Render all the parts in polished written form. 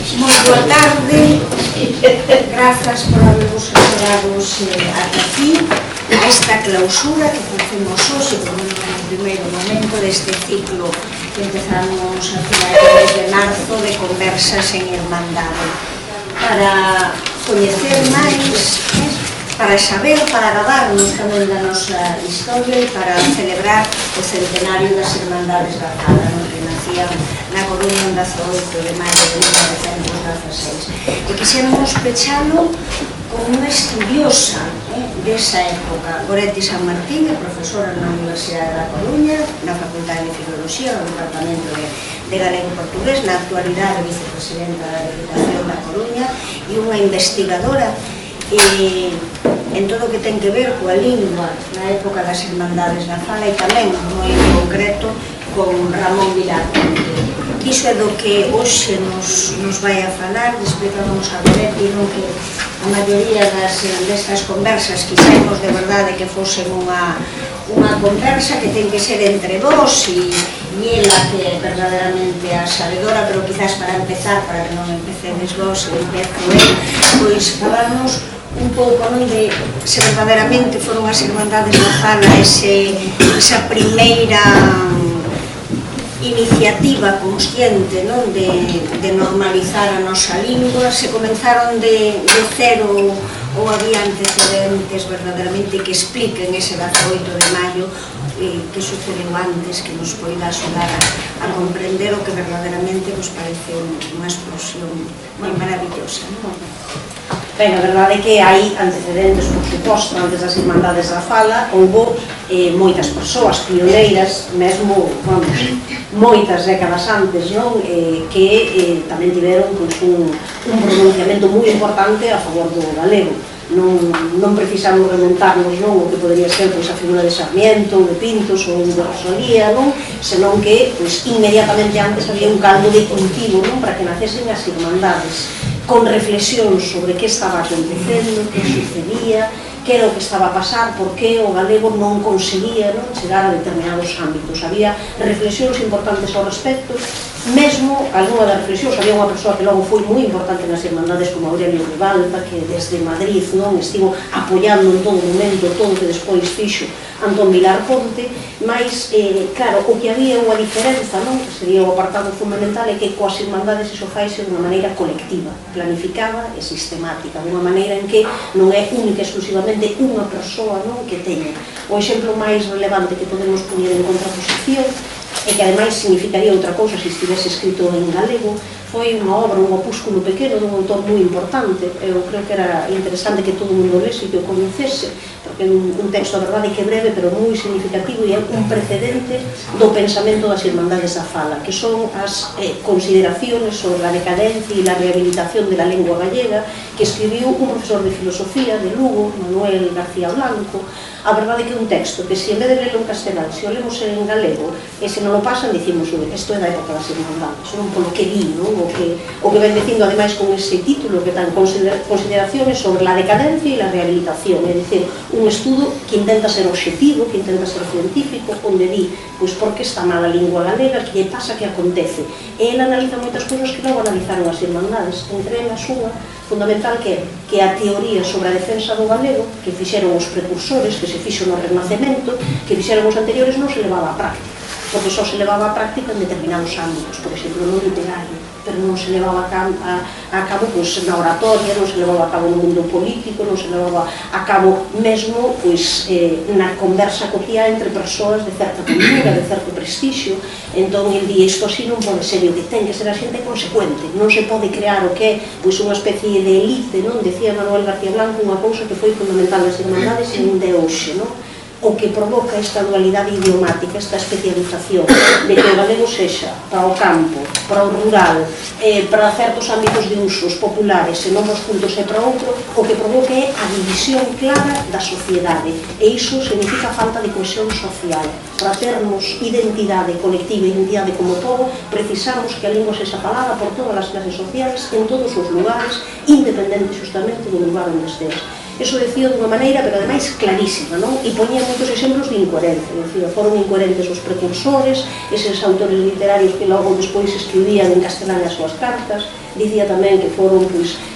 Moi boa tarde, grazas por habervos esperados ata aquí a esta clausura que facemos hoxe como no primeiro momento deste ciclo que empezamos a finales de marzo de conversas en Irmandade para coñecer máis, para saber, para agadarnos tamén da nosa historia e para celebrar o centenario das Irmandades da Fala, que nacían na Coruña en 18 de maio de 1916. E quixéramos pechalo con unha estudiosa desa época, Goretti San Martín, profesora na Universidade da Coruña, na Facultade de Filoloxía, no Departamento de Galego-Portugués, na actualidade vicepresidenta da Deputación da Coruña, e unha investigadora en todo o que ten que ver coa lingua na época das Irmandades da Fala e tamén, moi en concreto, con Ramón Vilar. Iso é do que hoxe nos vai a falar, explicamos a Goretti, non que a maioría destas conversas quixemos de verdade que fosen unha conversa que ten que ser entre vós e ela que é verdadeiramente a sabedora, pero quizás para empezar, para que non empecedes vós e empezo pois falarnos un pouco de se verdadeiramente foron as Irmandades da Fala esa primeira iniciativa consciente de normalizar a nosa lingua, se comenzaron de cero ou había antecedentes verdadeiramente que expliquen ese 18 de maio que sucedeu antes, que nos poida axudar a comprender o que verdadeiramente nos parece unha explosión moi maravillosa. Ben, a verdade é que hai antecedentes, por suposto, antes das Irmandades da Fala, houve moitas persoas pioneiras, mesmo, vamos, moitas décadas antes, non? Que tamén tiveron un pronunciamento moi importante a favor do galego. Non precisamos remontarnos o que podría ser a figura de Sarmiento, ou de Pintos, ou de Rosalía, senón que inmediatamente antes había un caldo de cultivo para que nacesen as Irmandades, con reflexións sobre que estaba acontecendo, que sucedía, que era o que estaba a pasar, por que o galego non conseguía chegar a determinados ámbitos. Había reflexións importantes ao respecto, mesmo algunha das reflexións, había unha persoa que logo foi moi importante nas Irmandades como Aurelio Ribalta, que desde Madrid estivo apoiando en todo momento todo o que despois fixo Antón Vilar Ponte, mas, claro, o que había unha diferenza, que sería o apartado fundamental, é que coas Irmandades iso faise dunha maneira colectiva, planificada e sistemática, dunha maneira en que non é única exclusivamente unha persoa que teña. O exemplo máis relevante que podemos poñer en contraposición e que ademais significaría outra cousa se estivese escrito en galego, foi unha obra, un opúsculo pequeno dun autor moi importante. Eu creo que era interesante que todo o mundo lese e que o coñecese, porque é un texto, a verdade, que é breve, pero moi significativo e é un precedente do pensamento das Irmandades da Fala, que son as consideraciones sobre a decadencia e a rehabilitación de la lengua gallega, que escribiu un profesor de filosofía de Lugo, Manuel García Blanco. A verdade é que é un texto que, se en vez de lerlo en castelán, se o lemos en galego, e se non o pasan, dicimos, isto é da época das Irmandades, non polo que di, o que ven dicindo, ademais, con ese título que tan consideraciones sobre a decadencia e a rehabilitación, é dicir, un estudo que intenta ser objetivo, que intenta ser científico, onde di, pois, por que está mal a lingua galega, que lle pasa, que acontece. E ele analiza moitas cousas que logo analizaron as Irmandades, entre elas unha fundamental que é a teoría sobre a defensa do galego, que fixeron os precursores, que se fixo no Renacemento, que fixeron os anteriores, non se levaba a práctica, porque só se levaba a práctica en determinados ámbitos, por exemplo, no literario, pero non se levaba a cabo na oratoria, non se levaba a cabo no mundo político, non se levaba a cabo mesmo na conversa cotiá entre persoas de certa cultura, de certo prestixio. Entón, el di, isto así non pode ser, o que ten que ser a xente consecuente, non se pode crear o que é unha especie de elite, decía Manuel García Blanco, unha cousa que foi fundamental nas Irmandades e non de hoxe, o que provoca esta dualidade idiomática, esta especialización, de que o galego sexa para o campo, para o rural, para certos ámbitos de usos populares e novos puntos e para outro, o que provoca é a división clara da sociedade, e iso significa falta de cohesión social. Para termos identidade colectiva e identidade como todo, precisamos que a lingua sexa falada por todas as clases sociais en todos os lugares, independente justamente do lugar onde estés. Eso decía dunha maneira, pero ademais clarísima, e poñía moitos exemplos de incoherencia. Foron incoherentes os precursores, eses autores literarios que logo despois escribían en castelán as súas cartas, dicía tamén que foron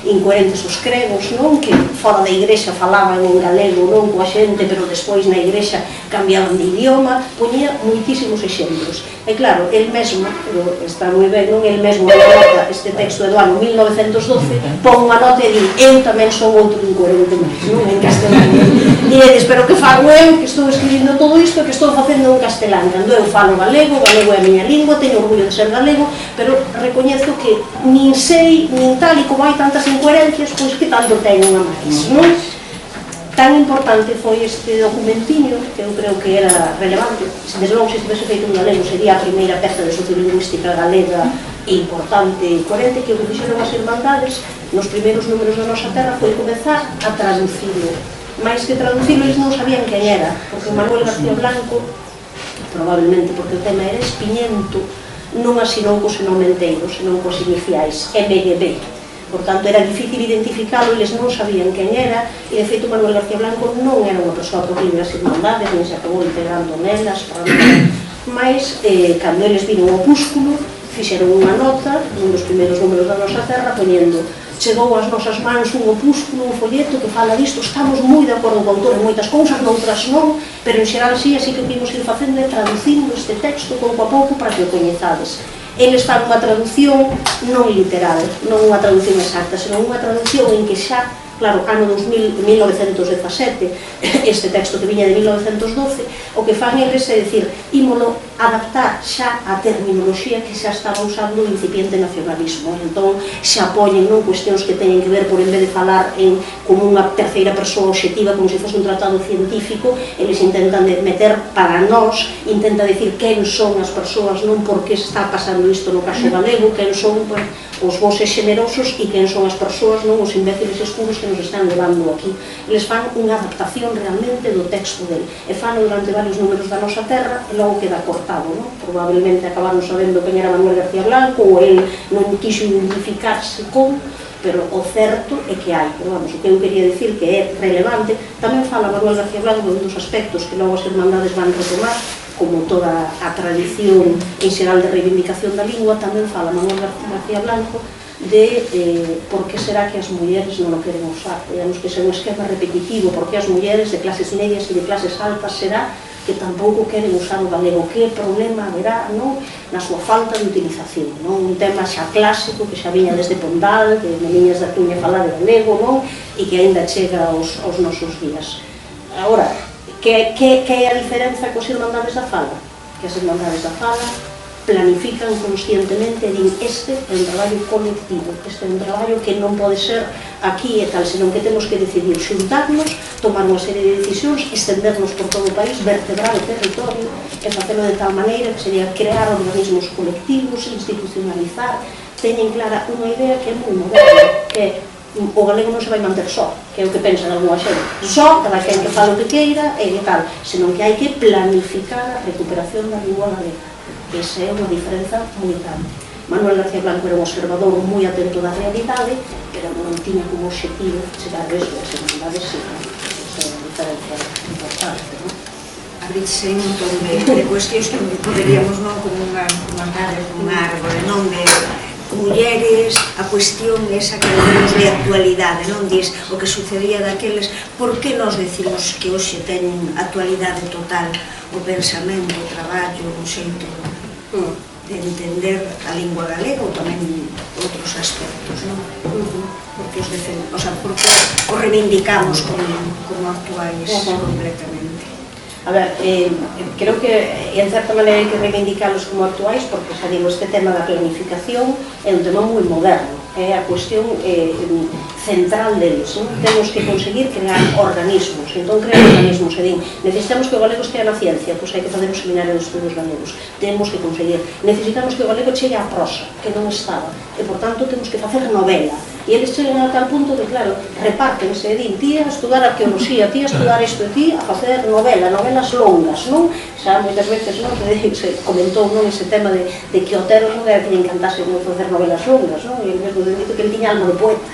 incoherentes os cregos, non? Que fora da igrexa falaban en galego, non, coa xente, pero despois na igrexa cambiaban de idioma, poñía moitísimos exemplos. E claro, el mesmo, pero está moi ben, non? El mesmo nota este texto do ano 1912, pon unha nota e di, eu tamén son outro incoherente máis, non? En castelán. Diredes, pero que fago eu, que estou escribindo todo isto, que estou facendo en castelán, cando eu falo galego, galego é a miña lingua, teño orgullo de ser galego, pero recoñezo que nin sei, nin tal, e como hai tantas incoherencias, pois que tanto teño unha máis, non? Tan importante foi este documentiño, que eu creo que era relevante. Desde logo, se estivese feito en galego, sería a primeira peza de sociolingüística galega importante e coherente, que o que fixeron as Irmandades nos primeiros números da nosa terra foi comezar a traducilo. Mais que traducilo, eles non sabían quen era, porque Manuel García Blanco, probablemente porque o tema era espiñento, non asinou cos senomenteiros, senón cos iniciais, MGB. Por tanto, era difícil identificalo, eles non sabían quen era, e de feito Manuel García Blanco non era unha persoa proclive ás Irmandades, nem se acabou integrando nelas, mas cando eles viron o opúsculo, fixeron unha nota, nun dos primeiros números da nosa terra, poñendo: chegou ás nosas mans un opúsculo, un folleto que fala disto, estamos moi de acordo co autor en moitas cousas, noutras non, pero en xeral sí, así que o que imos ir facendo é traducindo este texto pouco a pouco para que o coñezades. Eles fan unha traducción non literal, non unha traducción exacta, senón unha traducción en que xa, claro, ano 1917, este texto que viña de 1912, o que fan eles é dicir, ímolo adaptar xa a terminoloxía que xa estaba usando o incipiente nacionalismo. Entón, xa poñen cuestións que teñen que ver, por en vez de falar como unha terceira persoa obxectiva, como se fose un tratado científico, eles intentan meter para nós, intenta decir quen son as persoas, non por que está pasando isto no caso galego, quen son os voces xenerosos e quen son as persoas, non os imbéciles escuros que nos están levando aquí. Eles fan unha adaptación realmente do texto dele, e fan durante varios números da nosa terra, e logo queda cortado, non? Probablemente acabaron sabendo quen era Manuel García Blanco, ou el non quixo identificarse con, pero o certo é que hai. Pero vamos, o que eu quería dicir que é relevante, tamén fala Manuel García Blanco de dos aspectos que logo as Irmandades van retomar, como toda a tradición en xeral de reivindicación da lingua, tamén fala Manuel García Blanco de por que será que as mulleres non o queren usar. Digamos que é un esquema repetitivo, porque as mulleres de clases medias e de clases altas será que tampouco queren usar o galego, que problema haberá na súa falta de utilización, un tema xa clásico que xa viña desde Pondal, que Meliñas da Tuña falar de galego, e que ainda chega aos nosos días. Agora, que é a diferenza cos Irmandades da Fala? Que as Irmandades da Fala planifican conscientemente e din, este é un traballo colectivo, este é un traballo que non pode ser aquí e tal, senón que temos que decidir xuntarnos, tomar unha serie de decisións, estendernos por todo o país, vertebrar o territorio e facelo de tal maneira que sería crear organismos colectivos, institucionalizar, teñen clara unha idea que é moi moderna, que é o galego non se vai manter só, que é o que pensan algunha xente, só, cada quen que fala o que queira e tal, senón que hai que planificar a recuperación da lingua galega. Esa é unha diferenza moi grande. Manuel García Blanco era un observador moi atento da realidade, pero non tiña como objetivo chegar a eso, as Irmandades, esa é a diferencia importante, non? Abrirse un montón de cuestións que poderíamos, como unhas gallas dun árbore, non de mulleres, a cuestión esa que vemos de actualidade, non dis o que sucedía daqueles, por que nos decimos que hoxe teñen actualidade total o pensamento, o traballo, o xeito de entender a lingua galega ou tamén outros aspectos, non? Porque os defendemos, o sea, porque os reivindicamos como actuais completamente. A ver, creo que en certa maneira hai que reivindicalos como actuais, porque, xa digo, este tema da planificación é un tema moi moderno, é a cuestión central deles, non? Temos que conseguir crear organismos, entón crear organismos, e din, necesitamos que o galego estea na ciencia, pois hai que fazer un seminario de estudos galegos, temos que conseguir, necesitamos que o galego chegue á prosa, que non estaba, e por tanto temos que facer novela, e eles chegan a tal punto que, claro, repártense, e din, ti a estudar arqueoloxía, ti a estudar isto, e ti a facer novelas longas, non? Xa moitas veces se comentou ese tema de que Otero non era que lle encantase facer novelas longas, non? E el mesmo dito que ele tiña alma de poeta,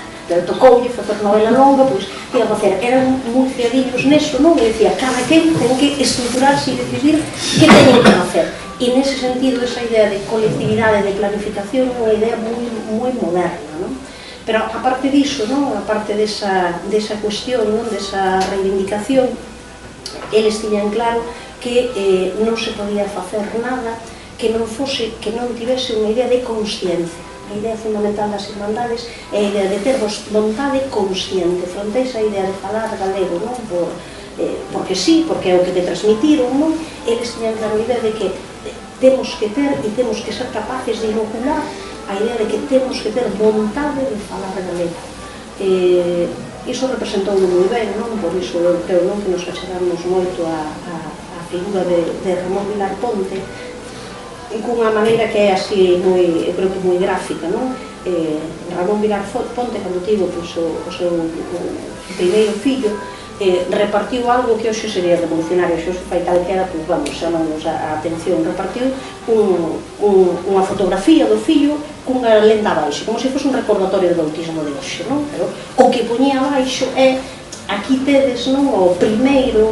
tocoulle facer novela longa, pois ia facer, eran moi fiadillos neso, non? E dicía, cada quen ten que estruturarse e decidir que teñen que facer. E nese sentido, esa idea de colectividade, de planificación, é unha idea moi moderna, non? Pero aparte diso, non? Aparte desa cuestión, non? Desa reivindicación, eles tiñan claro que non se podía facer nada que non tivese unha idea de consciencia. A idea fundamental das irmandades é a idea de ter vontade consciente fronte a esa idea de falar galego, non? Porque sí, porque é o que te transmitiron, non? Eles tiñan claro a idea de que temos que ter e temos que ser capaces de inocular a idea de que temos que ter vontade de falar galego. Iso representou moi ben, non? Por iso eu creo que nos achegamos moito a figura de Ramón Vilar Ponte, cunha maneira que é así, eu creo que moi gráfica, non? Ramón Vilar Ponte, cando tivo o seu primeiro fillo, repartiu algo que hoxe sería revolucionario, xe fai tal que era, pois vamos, chamamos a atención, repartiu unha fotografía do fillo cunha lenda abaixo, como se fosse un recordatorio do autismo de hoxe, non? Pero o que poñía abaixo é, aquí tedes, non, o primeiro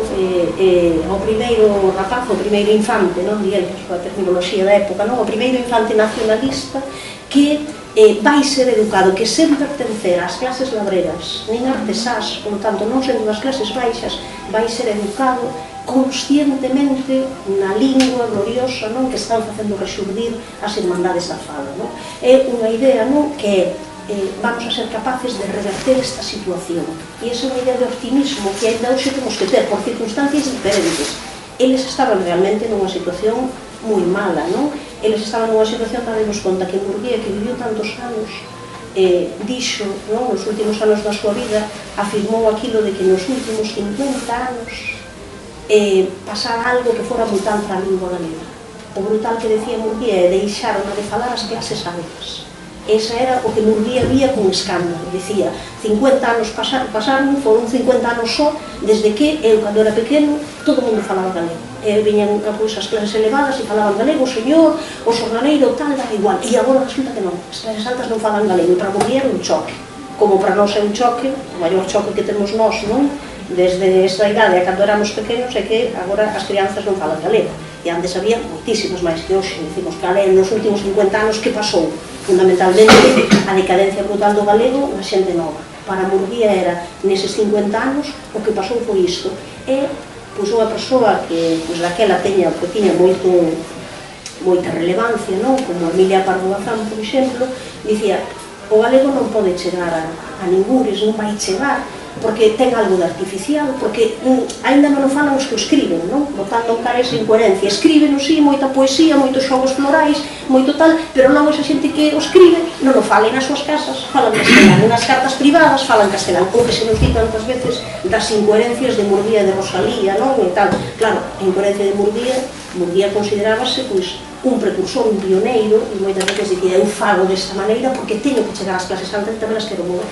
rapaz, o primeiro infante, non, diría a súa terminoloxía da época, non, o primeiro infante nacionalista que vai ser educado, que sen pertencer ás clases labreras, nin artesás, por tanto, non sendo das clases baixas, vai ser educado conscientemente na lingua gloriosa, non, que están facendo rexurdir as irmandades da fala, non? É unha idea, non, que vamos a ser capaces de reverter esta situación. E esa é unha idea de optimismo que ainda hoxe temos que ter por circunstancias diferentes. Eles estaban realmente nunha situación moi mala, non? Eles estaban nunha situación, daremos conta que Murguía, que viviu tantos anos, dixo, non, nos últimos anos da súa vida, afirmou aquilo de que nos últimos 50 anos pasara algo que fora brutal para a lingua galega. O brutal que decía Murguía é deixaron de falar as clases altas. Esa era o que Murguía vía con escándalo. Dicía, 50 anos pasaron, foron 50 anos só, desde que eu, cando era pequeno, todo o mundo falaba galego. Viñan as clases elevadas e falaban galego, o señor, o xornaleiro, tal, daba igual. E agora resulta que non, as clases altas non falan galego. E para Murguía era un choque. Como para nós é un choque, o maior choque que temos nós, non? Desde esa idade a cando éramos pequenos é que agora as crianzas non falan galego. E antes había moitísimas máis que hoxe. Dicimos que nos últimos 50 anos que pasou? Fundamentalmente a decadencia brutal do galego na xente nova. Para Murguía era, neses 50 anos, o que pasou foi isto. É, pois, unha persoa que, pois, daquela tiña moita relevancia, non? Como Emilia Pardo Bazán, por exemplo, dicía, o galego non pode chegar a ningures, non vai chegar, porque ten algo de artificial, porque ainda non o falan os que o escriben, non? Botando cara esa incoherencia. Escriben, sí, moita poesía, moitos xogos florais, moito tal, pero logo esa xente que o escribe non o fala nas súas casas, falan castelán, nas cartas privadas falan castelán, o que se nos di tantas veces das incoherencias de Murguía, de Rosalía, non? E tal. Claro, a incoherencia de Murguía considerábase, pois, un precursor, un pioneiro, e moitas veces dicía, eu fago desta maneira porque teño que chegar ás clases altas e tamén as quero mover.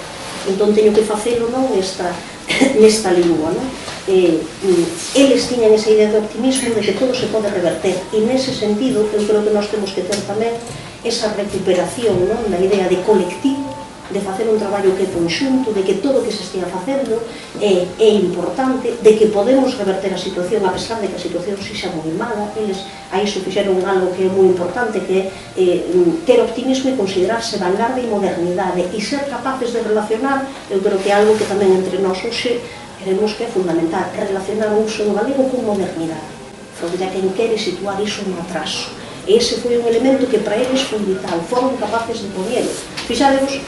Entón teño que facelo, non, nesta lingua, non? Eles tiñan esa idea de optimismo de que todo se pode reverter, e nese sentido eu creo que nós temos que ter tamén esa recuperación, non, da idea de colectivo, de facer un traballo que é conxunto, de que todo o que se estea facendo é importante, de que podemos reverter a situación, a pesar de que a situación sexa moi mala. Eles a iso fixeron algo que é moi importante, que é ter optimismo e considerarse vanguarda e modernidade, e ser capaces de relacionar, eu creo que é algo que tamén entre nós hoxe queremos que é fundamental, relacionar o uso do galego con modernidade, fronte a quen quere situar iso no atraso. E ese foi un elemento que para eles foi vital, foron capaces de poñelo. Fixadevos,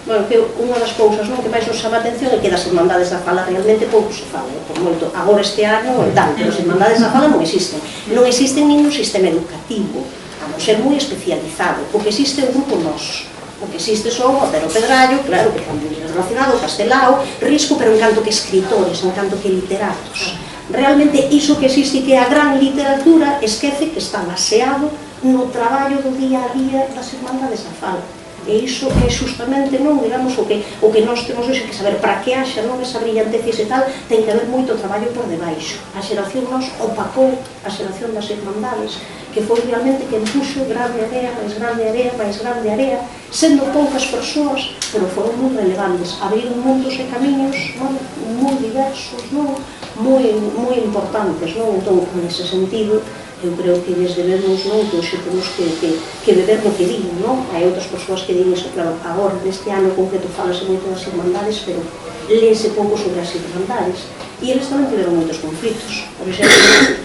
bueno, que unha das cousas, non, que máis nos chama a atención é que das irmandades da fala realmente pouco se fala, por moito, agora este ano e tal, pero as irmandades da fala non existen. Non existen ningún sistema educativo, a non ser moi especializado. O que existe é o grupo Nós. O que existe son Otero Pedrallo, claro, que tamén é relacionado, Castelao, Risco, pero en canto que escritores, en canto que literatos. Realmente, iso que existe, que é a gran literatura, esquece que está baseado no traballo do día a día das irmandades da fala. E iso é justamente, non, digamos, o que nós temos hoxe que saber. Para que haxa, non, esa brillantez e tal, ten que haber moito traballo por debaixo. A xeración nos opacou a xeración das irmandades, que foi realmente quen puxo grande area, máis grande area, máis grande area, sendo poucas persoas, pero foron moi relevantes. Abriron mundos e camiños, non, moi diversos, non, moi importantes, non? Entón, nese sentido, eu creo que lles debemos, non, que hoxe temos que beber no que din, non? Hai outras persoas que din iso, claro, agora, neste ano concreto, falase moito das irmandades, pero léese pouco sobre as irmandades, e eles tamén tiveron moitos conflitos. Por exemplo,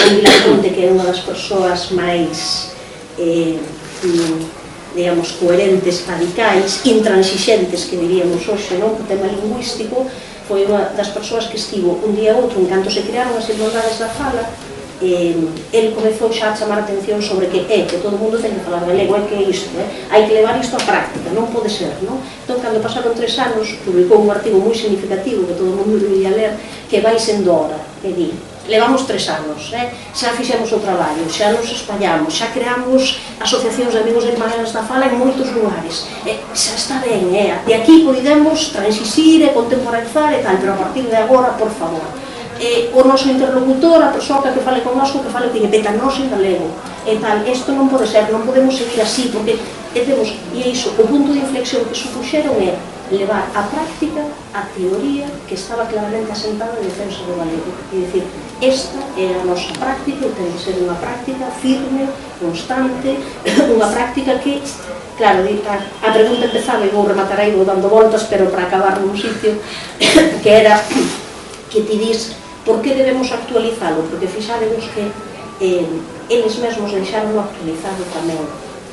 Vilar Ponte, que é unha das persoas máis, digamos, coherentes, radicais, intransixentes, que diríamos hoxe, non? O tema lingüístico, foi unha das persoas que estivo un día ou outro, en canto se crearon as irmandades da fala, ele comezou xa a chamar a atención sobre que todo o mundo ten que falar galego, que é isto, hai que levar isto á práctica, non pode ser, non? Entón, cando pasaron 3 anos, publicou un artigo moi significativo que todo o mundo debería ler, que vai sendo hora, que di, levamos 3 anos, xa fixemos o traballo, xa nos espallamos, xa creamos asociacións de amigos e irmãs da fala en moitos lugares, xa está ben, de aquí podemos transisir e contemporaneizar e tal, pero a partir de agora, por favor, o noso interlocutor, a persoa que fale con nosco, que fale que lle peta nos en galego e tal, isto non pode ser, non podemos seguir así, porque temos, e é iso, o punto de inflexión que supuxeron é levar a práctica a teoría que estaba claramente asentada en defensa do galego, e dicir, esta é a nosa práctica, e ten que ser unha práctica firme, constante, unha práctica que, claro, a pregunta empezaba, e vou rematar aí, vou dando voltas, pero para acabar nun sitio, que era que ti dis, por que debemos actualizalo? Porque fixaremos que eles mesmos deixaron actualizado tamén.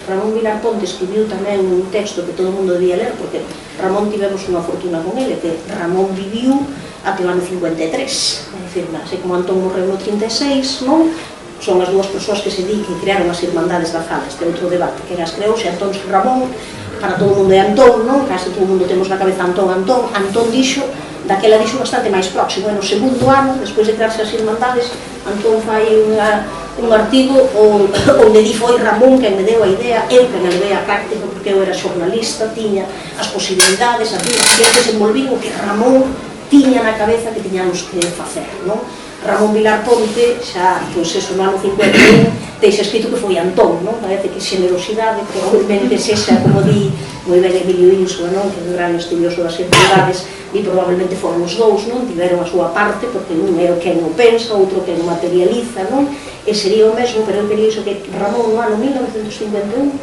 Ramón Vilar Ponte escribiu tamén un texto que todo o mundo debía ler, porque Ramón tivemos unha fortuna con ele, que Ramón viviu até o ano 53, é dicir, así como Antón morreu no 36, non? Son as dúas persoas que se di que crearon as irmandades da fala, este outro debate, que as creou, se Antón se Ramón, para todo o mundo é Antón, non? Case todo o mundo temos na cabeza Antón, dixo, daquela dixo bastante máis próximo, no segundo ano, despois de crearse as irmandades, Antón fai un artigo onde di foi Ramón quen me deu a idea, eu quen me dei a práctica, porque eu era xornalista, tiña as posibilidades, que eu desenvolví o que Ramón tiña na cabeza que tiñamos que facer, non? Ramón Vilar Ponte, xa, pois eso, no ano 51, deixa escrito que foi Antón, non? Parece que xenerosidade, probablemente sexa, como di moi ben Emilio Insua, non? Que é un gran estudioso das irmandades, e probablemente foron os dous, non? Tiveron a súa parte, porque un é o quen o pensa, outro quen o materializa, non? E sería o mesmo, pero eu quería iso que Ramón, no ano 1951,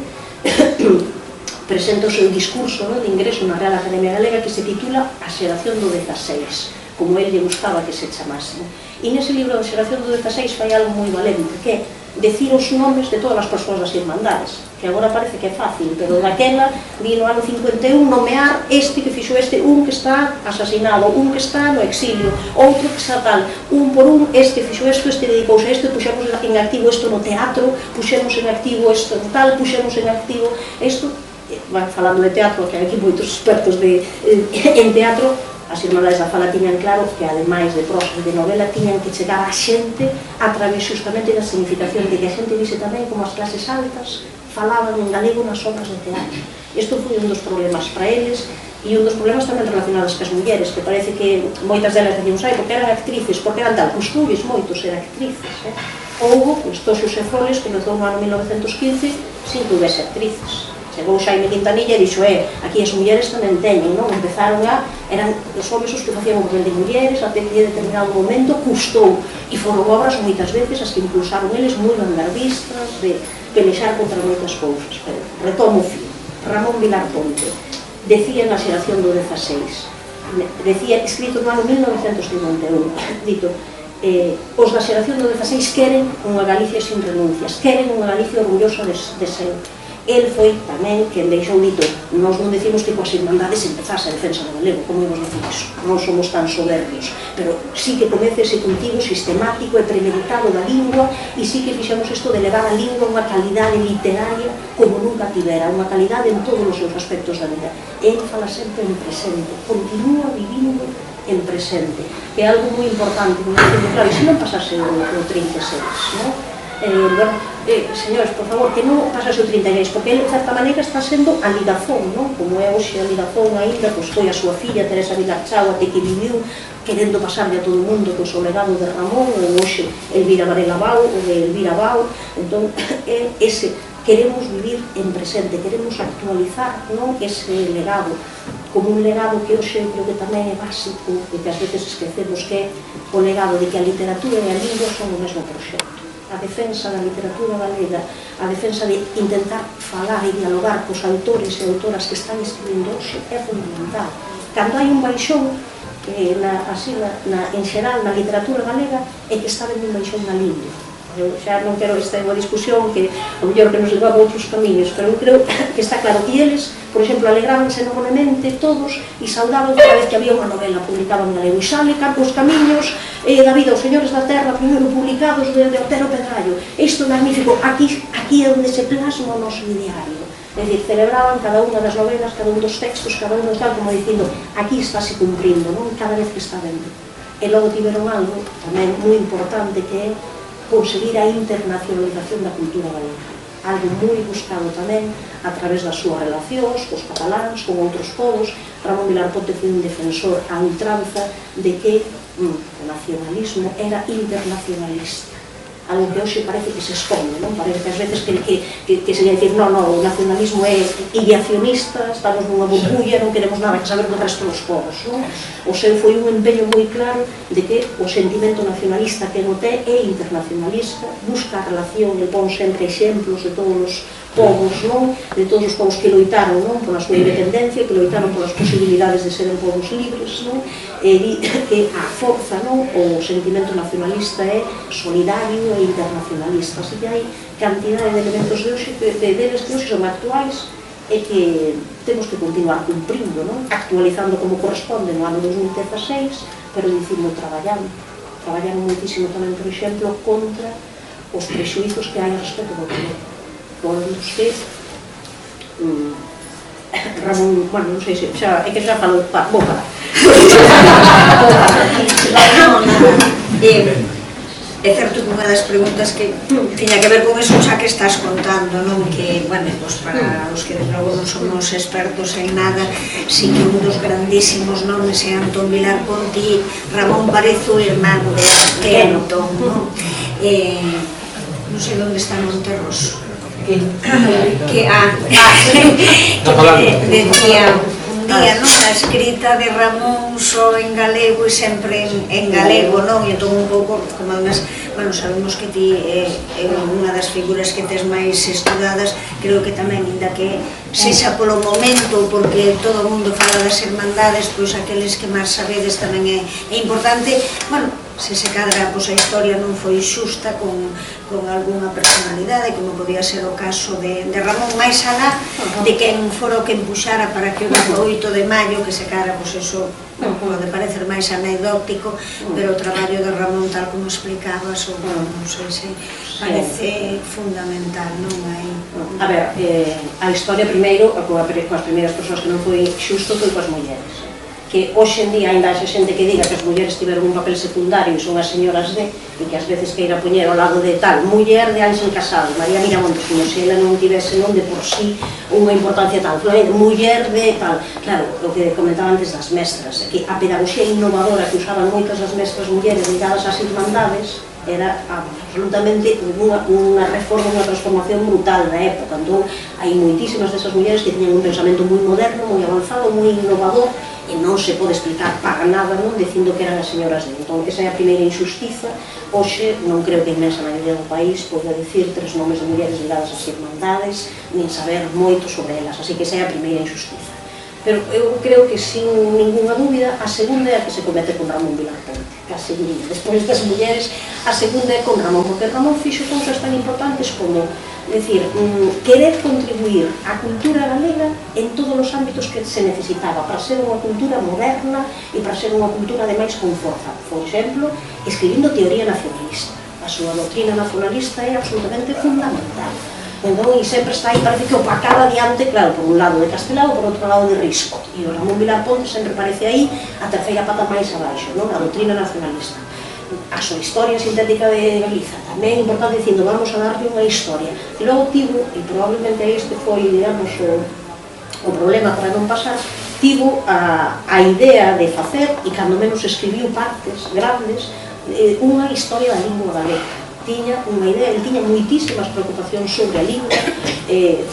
presenta o seu discurso, non? De ingreso na Real Academia Galega, que se titula A xeración do 16, como ele lle gustaba que se chamase. E nese libro da xeración do 16 fai algo moi valente, que é decir os nomes de todas as persoas das irmandades, que agora parece que é fácil, pero daquela, vi no ano 51, nomear este que fixo este, un que está asasinado, un que está no exilio, outro que está tal, un por un, este fixo isto, este dedicouse a isto, puxemos en activo isto no teatro, puxemos en activo isto en tal, puxemos en activo isto, falando de teatro, que hai aquí moitos expertos en teatro. As irmandades da fala tiñan claro que, ademais de prosa e de novela, tiñan que chegar a xente a través justamente da significación de que a xente vise tamén como as clases altas falaban en galego nas obras de teatro. Isto foi un dos problemas para eles, e un dos problemas tamén relacionados cas mulleres, que parece que moitas delas decían, porque eran actrices, porque eran tal, pois tuves moitos ser actrices. Houbo, pois, Toxos e Foles, que comezou no ano 1915, sin que houvese actrices. Chegou Xaime Quintanilla e dixo, aquí as mulleres tamén teñen, non? Empezaron eran os homens os que facían o papel de mulleres, até que en determinado momento custou, e foron obras moitas veces as que impulsaron eles moi vanguardistas, de pelexar contra moitas cousas. Pero retomo o fío. Ramón Vilar Ponte decía na xeración do 16, decía, escrito no ano 1951, dito, os da xeración do 16 queren unha Galicia sin renuncias, queren unha Galicia orgullosa de ser. El foi tamén quen deixou dito, nós non decimos que coas irmandades empezase a defensa do galego, como imos decir iso, non somos tan soberbios, pero sí que comece ese cultivo sistemático e premeditado da lingua, e sí que fixemos isto de levar a lingua unha calidade literaria como nunca tivera, unha calidade en todos os seus aspectos da vida. El fala sempre en presente, continúa vivindo en presente, que é algo moi importante, claro, e se non pasase o 36, non? Señores, por favor, que non pasase o 36, porque ele, de certa maneira, está sendo a ligazón, non? Como é hoxe a ligazón ainda, pois foi a súa filla, Teresa Vilarchau, até que viviu querendo pasarle a todo o mundo pois, o legado de Ramón, ou hoxe Elvira Varela Bau, ou de Elvira Bau. Entón, ese queremos vivir en presente, queremos actualizar, non, ese legado como un legado que hoxe creo que tamén é básico e que ás veces esquecemos, que é o legado de que a literatura e a lingua son o mesmo proxecto. A defensa da literatura galega, a defensa de intentar falar e dialogar cos autores e autoras que están escribindo hoxe é fundamental. Cando hai un baixón, en xeral na literatura galega, é que está vendo un baixón na lingua. Eu xa non quero esta unha discusión que o mellor que nos leva a outros camiños, pero eu creo que está claro que eles, por exemplo, alegrábanse enormemente todos e saudaban cada vez que había unha novela publicada en galego. E sale Campos Camiños da vida, os Señores da Terra, primeiro publicados de Otero Pedrallo. Isto é magnífico, aquí é onde se plasma o noso ideario. É dicir, celebraban cada unha das novelas, cada un dos textos, cada un dos tal, como dicindo, aquí estáse cumprindo, non? Cada vez que está vendo. E logo tiveron algo tamén moi importante que é conseguir a internacionalización da cultura galega. Algo moi buscado tamén a través das súas relacións cos cataláns, con outros povos. Ramón Vilar Ponte foi un defensor a ultranza de que o nacionalismo era internacionalista. Algo que hoxe parece que se esconde, non? Parece que ás veces que se dicir, non, o nacionalismo é ideacionista, estamos nunha burbulla, non queremos nada que saber do resto dos povos, non? O seu foi un empeño moi claro de que o sentimento nacionalista que no té é internacionalista, busca a relación e pon sempre exemplos de todos os povos, non? De todos os povos que loitaron, non? Pola súa independencia, que loitaron polas posibilidades de seren povos libres, non? E di que a forza, non? O sentimento nacionalista é solidario e internacionalista. Así que hai cantidade de elementos de hoxe, deles que hoxe son actuais e que temos que continuar cumprindo, non? Actualizando como corresponde no ano 2016, pero dicindo traballando muitísimo tamén, por exemplo, contra os prexuizos que hai a respecto do galego. Podemos que Ramón, bueno, non sei se xa, é que xa falou, vou parar. É certo que unha das preguntas que tiña que ver con eso xa que estás contando, non? Que, bueno, pues para os que de novo non somos expertos en nada, si que un dos grandísimos nomes é Antón Vilar Ponte, Ramón Parezo, irmán de Antón, non? Non sei onde está Monterroso. Que decía un día, non, a escrita de Ramón só en galego e sempre en galego, non? E entón un pouco, como además, bueno, sabemos que ti é unha das figuras que tes máis estudadas, creo que tamén, inda que sexa polo momento, porque todo o mundo fala das hermandades, pois aqueles que máis sabedes tamén é importante, bueno, se cadra, pois a historia non foi xusta con algunha personalidade, como podía ser o caso de Ramón, máis alá de quen fora o que empuxara para que o 8 de maio, que se cadra, pois eso pode parecer máis anecdótico, pero o traballo de Ramón, tal como explicabas, non sei se parece fundamental, non hai... A ver, a historia primeiro, coas primeiras persoas que non foi xusto, foi coas mulleres. Que hoxe en día ainda hai xente que diga que as mulleres tiveron un papel secundario e son as señoras de, e que ás veces queira poñer ao lado de tal muller de Ángel Casado, María Miramontes, como se ela non tivese non de por sí unha importancia tal, muller de tal. Claro, o que comentaba antes das mestras, que a pedagogía innovadora que usaban moitas das mestras mulleres ligadas ás irmandades era absolutamente unha reforma, unha transformación brutal na época. Entón, hai moitísimas desas mulleres que tiñan un pensamento moi moderno, moi avanzado, moi innovador, e non se pode explicar para nada, non, dicindo que eran as señoras de. Entón, esa é a primeira injustiza. Hoxe, non creo que a inmensa maioría do país poda dicir 3 nomes de mulleres ligadas ás irmandades, nin saber moito sobre elas, así que esa é a primeira injustiza. Pero eu creo que, sin ninguna dúbida, a segunda é a que se comete con Ramón Vilar Ponte, que a segunda, despois das mulleres, a segunda é con Ramón, porque Ramón fixo cousas tan importantes como, decir, querer contribuir á cultura galega en todos os ámbitos que se necesitaba para ser unha cultura moderna e para ser unha cultura ademais con forza. Por exemplo, escribindo teoría nacionalista. A súa doutrina nacionalista é absolutamente fundamental. Entón, e sempre está aí, parece que opacada adiante, claro, por un lado de Castelao, por outro lado de Risco. E o Ramón Vilar Ponte sempre parece aí a terceira pata máis abaixo, non? A doutrina nacionalista. a súa historia sintética de Galiza, tamén é importante dicindo, vamos a darle unha historia. E logo tivo, e probablemente este foi, digamos, o problema para non pasar, tivo a idea de facer, e cando menos escribiu partes grandes, unha historia da lingua galega. Tiña unha idea, ele tiña moitísimas preocupacións sobre a lingua,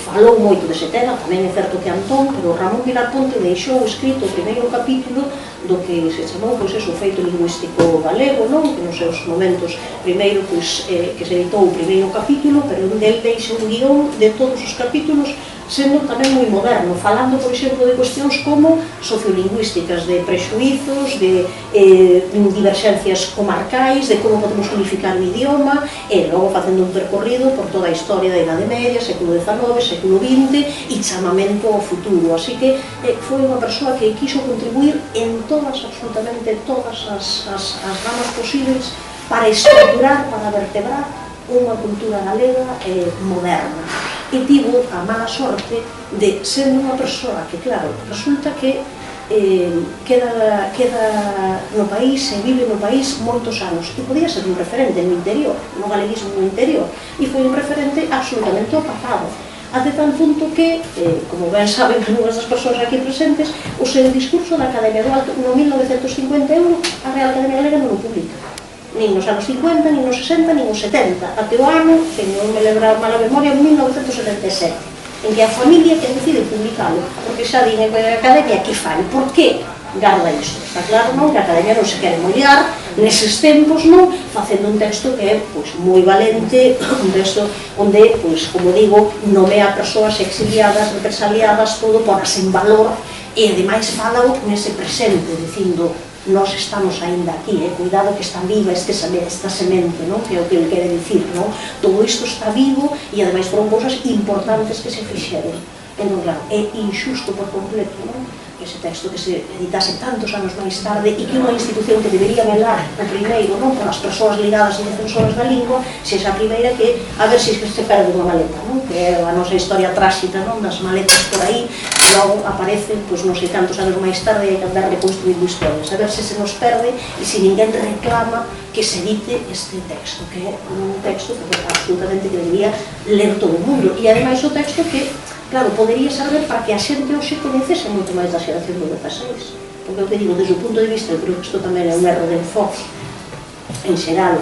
falou moito dese tema, tamén é certo que Antón, pero Ramón Vilar Ponte deixou escrito o primeiro capítulo do que se chamou, pois, o feito lingüístico galego, non? Que nos seus momentos, primeiro, pois, que se editou o primeiro capítulo, pero onde ele deixa un guión de todos os capítulos, sendo tamén moi moderno, falando, por exemplo, de cuestións como sociolingüísticas, de prexuizos, de diverxencias comarcais, de como podemos unificar o idioma, e logo facendo un percorrido por toda a historia da Idade Media, século XIX, século XX, e chamamento ao futuro. Así que foi unha persoa que quiso contribuir en todas, absolutamente todas as ramas posibles para estruturar, para vertebrar unha cultura galega moderna. E tivo a mala sorte de ser unha persoa que, claro, resulta que queda no país e vive no país moitos anos e podía ser un referente no interior, no galeguismo no interior, e foi un referente absolutamente opacado, até tal punto que, como ben saben algunhas das persoas aquí presentes, o seu discurso da Academia do Alto no 1951 a Real Academia Galega non o publica, nin nos anos 50, nin nos 60, nin nos 70, até o ano, que non me lembra mala memoria, 1977, en que a familia que decide publicalo, porque xa din a Academia que fai, por que garda isto? Está claro, non? Que a Academia non se quere mollar neses tempos, non? Facendo un texto que é, pois, moi valente, un texto onde, pois, como digo, nomea persoas exiliadas, represaliadas, todo poras en valor, e ademais falao nese presente, dicindo, nós estamos aínda aquí, cuidado que está viva esta semente, non? Que é o que ele quere dicir, non? Todo isto está vivo e ademais foron cousas importantes que se fixeron. Entón, claro, é injusto por completo, non? Ese texto que se editase tantos anos máis tarde e que unha institución que debería velar o primeiro, non? Por as persoas ligadas e defensoras da lingua, se esa primeira que, a ver se se perde unha maleta, non? Que é a nosa historia tráxica, non? Das maletas por aí, e logo aparecen, pois non sei cantos anos máis tarde, e hai que andar reconstruindo historias, a ver se se nos perde e se ninguén reclama que se edite este texto, que é un texto que absolutamente que debería ler todo o mundo, e ademais o texto que, claro, podería servir para que a xente hoxe coñecese moito máis da xeración do 16, porque o que digo, desde o punto de vista, eu creo que isto tamén é un erro de enfoque en xeral,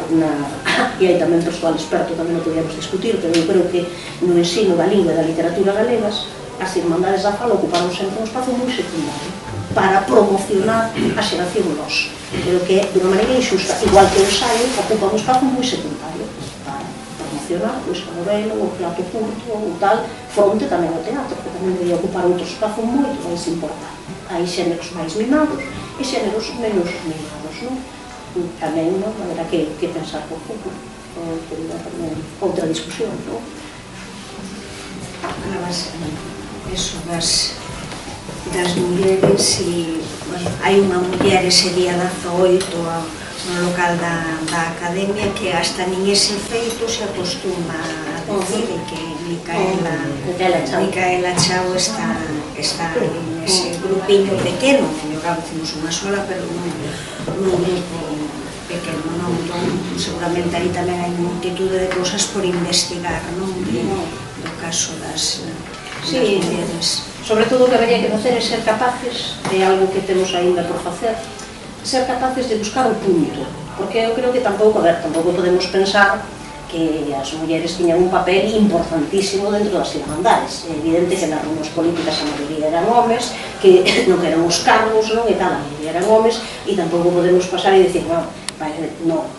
e hai tamén persoal experto, tamén o podíamos discutir, pero eu creo que no ensino da lingua e da literatura galegas, as irmandades da fala ocuparon sempre un espazo moi secundario para promocionar a xeración nosa, pero que de unha maneira injusta, igual que o ensaio ocupa un espazo moi secundario para promocionar, pois, a novela, o relato curto, ou tal, fronte tamén ao teatro, que tamén debería ocupar outro espazo moito máis importante. Hai xéneros máis mimados e xéneros menos mimados, non? Tamén, non? Haberá que pensar por pouco, teria tamén outra discusión, non? Eso das mulleres, e, bueno, hai unha muller ese día 18 no local da Academia que hasta nin ese feito se acostuma a decir, que Micaela Chao está en ese grupiño pequeno, que hicimos unha sola, pero nun grupo pequeno, non? Seguramente aí tamén hai multitude de cousas por investigar, non? Do caso das mulleres. Sobre todo o que habería que facer é ser capaces de algo que temos aínda por facer, ser capaces de buscar o punto, porque eu creo que tampouco podemos pensar que as mulleres tiñan un papel importantísimo dentro das irmandades. É evidente que nas reunións políticas a maioría eran homes, que non eran os cargos, non, e tal, a maioría eran homes, e tampouco podemos pasar e dicir, non,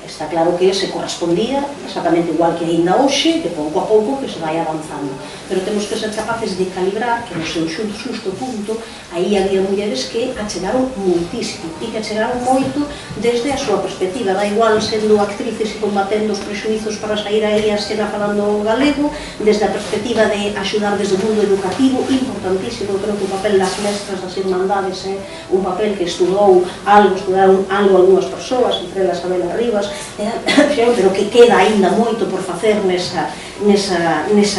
está claro que se correspondía exactamente igual que aínda hoxe, que pouco a pouco que se vai avanzando, pero temos que ser capaces de calibrar que no seu xusto punto aí había mulleres que achegaron moitísimo e que achegaron moito desde a súa perspectiva, da igual sendo actrices e combatendo os prexuizos para sair aí a escena falando galego, desde a perspectiva de axudar desde o mundo educativo, importantísimo. Creo que o papel das mestras das irmandades é un papel que estudaron algo algunhas persoas, entre elas Abela Rivas, pero que queda aínda moito por facer nesa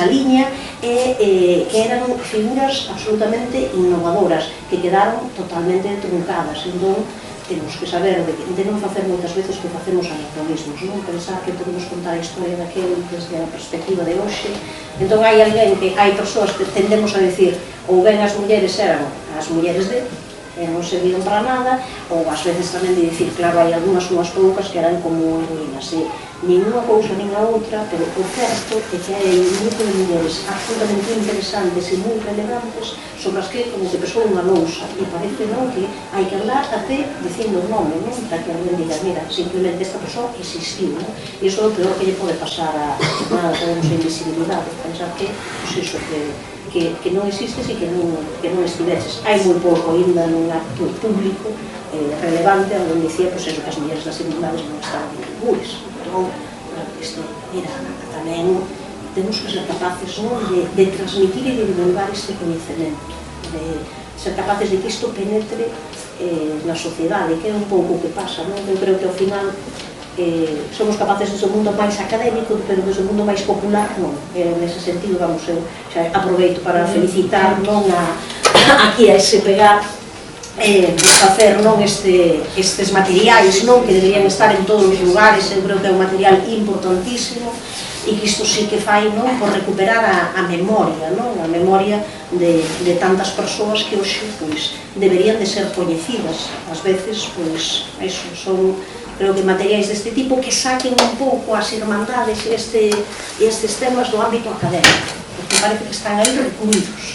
liña, que eran figuras absolutamente innovadoras, que quedaron totalmente truncadas. Entón, temos que saber de non facer moitas veces que facemos anacronismos, non pensar que podemos contar a historia daquele desde a perspectiva de hoxe. Entón hai persoas que tendemos a decir ou ben as mulleres eran as mulleres de non serviron para nada, ou ás veces tamén de dicir, claro, hai algunhas unhas poucas que eran como heroínas, nin unha cousa nin a outra, pero o certo é que hai un grupo de mulleres absolutamente interesantes e moi relevantes sobre as que como que pesou unha lousa e parece non que hai que hablar até dicindo o nome, non? Para que alguén diga, mira, simplemente esta persoa existiu, non? E iso é o peor que lle pode pasar a toda a invisibilidade, pensar que, pois iso, que non existes e que non estiveses. Hai moi pouco ainda nun acto público relevante onde dicía que as mulleres das Irmandades non estaban incluídas. Entón, isto, mira, tamén temos que ser capaces de transmitir e de divulgar este coñecemento, de ser capaces de que isto penetre na sociedade, que é un pouco o que pasa, non? Eu creo que ao final somos capaces desde o mundo máis académico, pero desde o mundo máis popular non. Nese sentido, vamos, eu xa aproveito para felicitar aquí a SPA por facer estes materiais que deberían estar en todos os lugares. Eu creo que é un material importantísimo e que isto sí que fai por recuperar a memoria, a memoria de tantas persoas que hoxe deberían de ser coñecidas. Ás veces, son, creo que materiais deste tipo que saquen un pouco as irmandades e estes temas do ámbito académico, porque parece que están aí recluídos,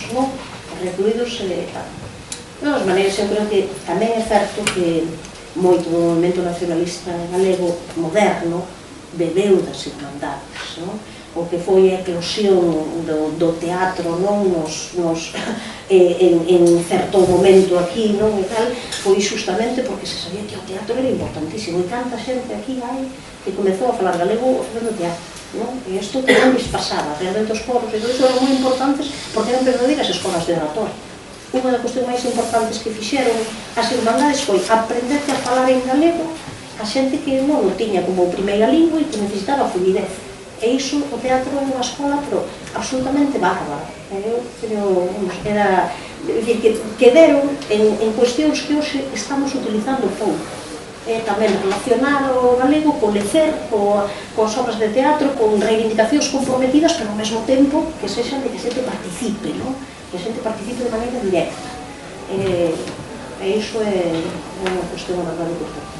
de todas maneiras, eu creo que tamén é certo que moito do movimento nacionalista galego moderno bebeu das irmandades, o que foi a eclosión do teatro en certo momento aquí e tal, foi justamente porque se sabía que o teatro era importantísimo e tanta xente aquí hai que comezou a falar galego facendo teatro, e isto que non lles pasaba realmente os foros, e todo iso eran moi importantes porque eran verdadeiras escolas de oratoria. Unha das cuestións máis importantes que fixeron as irmandades foi aprenderte a falar en galego a xente que non o tiña como primeira lingua e que necesitaba fluidez. E iso, o teatro é unha escola, pero absolutamente bárbara. Eu creo, era, dicir, que deron en cuestións que hoxe estamos utilizando pouco. Tamén relacionar o galego co lecer, coas obras de teatro, con reivindicacións comprometidas, pero ao mesmo tempo que sexan de que a xente participe, que a xente participe de maneira directa. E iso é unha cuestión bastante importante.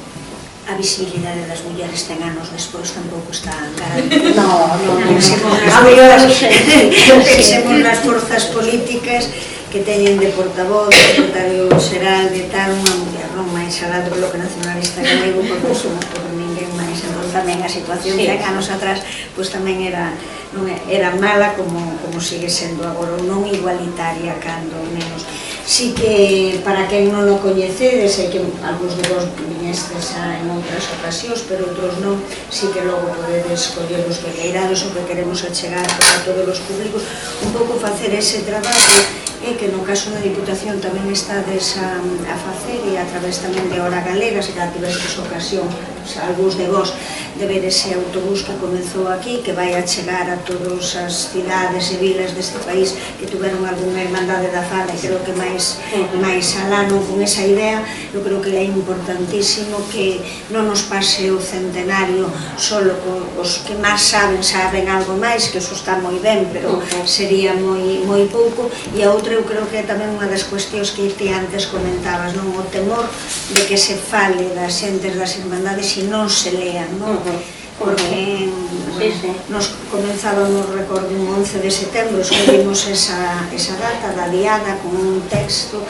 A visibilidade das mulleres 100 anos despois tampouco está garantida. Pensemos nas forzas políticas que teñen de portavoz, secretario xeral de tal, unha muller, non máis alá do Bloque Nacionalista Galego, porque non por ninguén máis. Entón tamén a situación 100 anos atrás tamén era mala como sigue sendo agora, non igualitaria, cando menos. Si que, para quen non o coñecedes, sei que algúns de vos viñestes en outras ocasións, pero outros non, si que logo podedes coller os guerreirados o que queremos achegar a todos os públicos, un pouco facer ese traballo que no caso da Diputación tamén estades a facer, e a través tamén de Hora Galega, se que tivestes ocasión, algúns de vos, de ver ese autobús que comezou aquí, que vai a chegar a todas as cidades e vilas deste país que tuveron algunha irmandade da fala, e creo que máis alá con esa idea. Eu creo que é importantísimo que non nos pase o centenario solo os que máis saben algo máis, que eso está moi ben, pero sería moi pouco. E a outra, eu creo que é tamén unha das cuestións que ti antes comentabas, o temor de que se fale das xentes das irmandades e non se lean, porque nos comenzábamos, recordo, un 11 de setembro, escribimos esa data da diada con un texto,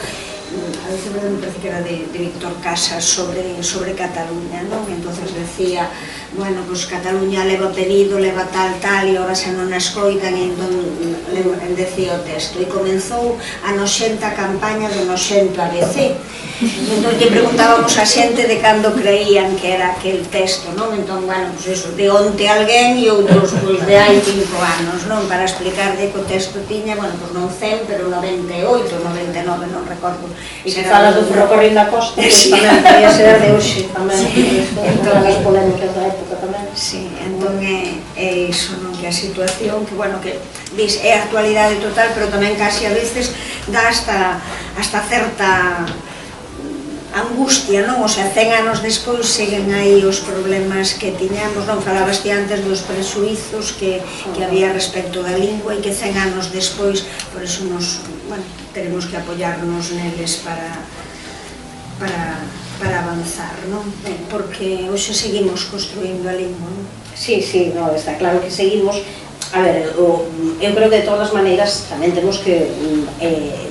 a veces me parece que era de Víctor Casas, sobre Cataluña, entonces decía, bueno, pues Cataluña leva pedido, leva tal, e ahora xa non a escoitan, e entón decía o texto, e comenzou a noxenta campaña do noxento ABC. Entón lle preguntábamos a xente de cando creían que era aquel texto, entón, bueno, pues eso, de onte alguén e outros de hai 5 anos, para explicar de que o texto tiña, bueno, pues non 100, pero 98, 99, non recordo. E se falas do ferrocarril da costa, tamén podía ser de hoxe, tamén, todas as polémicas da época tamén. Sí, entón é iso, que a situación, que, bueno, que é a actualidade total, pero tamén casi a veces dá hasta certa angustia, non? O sea, 100 anos despois seguen aí os problemas que tiñamos, non? Falabas ti antes dos prexuizos que había respecto da lingua e que 100 anos despois, por eso teremos que apoyarnos neles para avanzar, non? Porque hoxe seguimos construindo a lingua, non? Sí, está claro que seguimos. A ver, eu creo que de todas as maneiras tamén temos que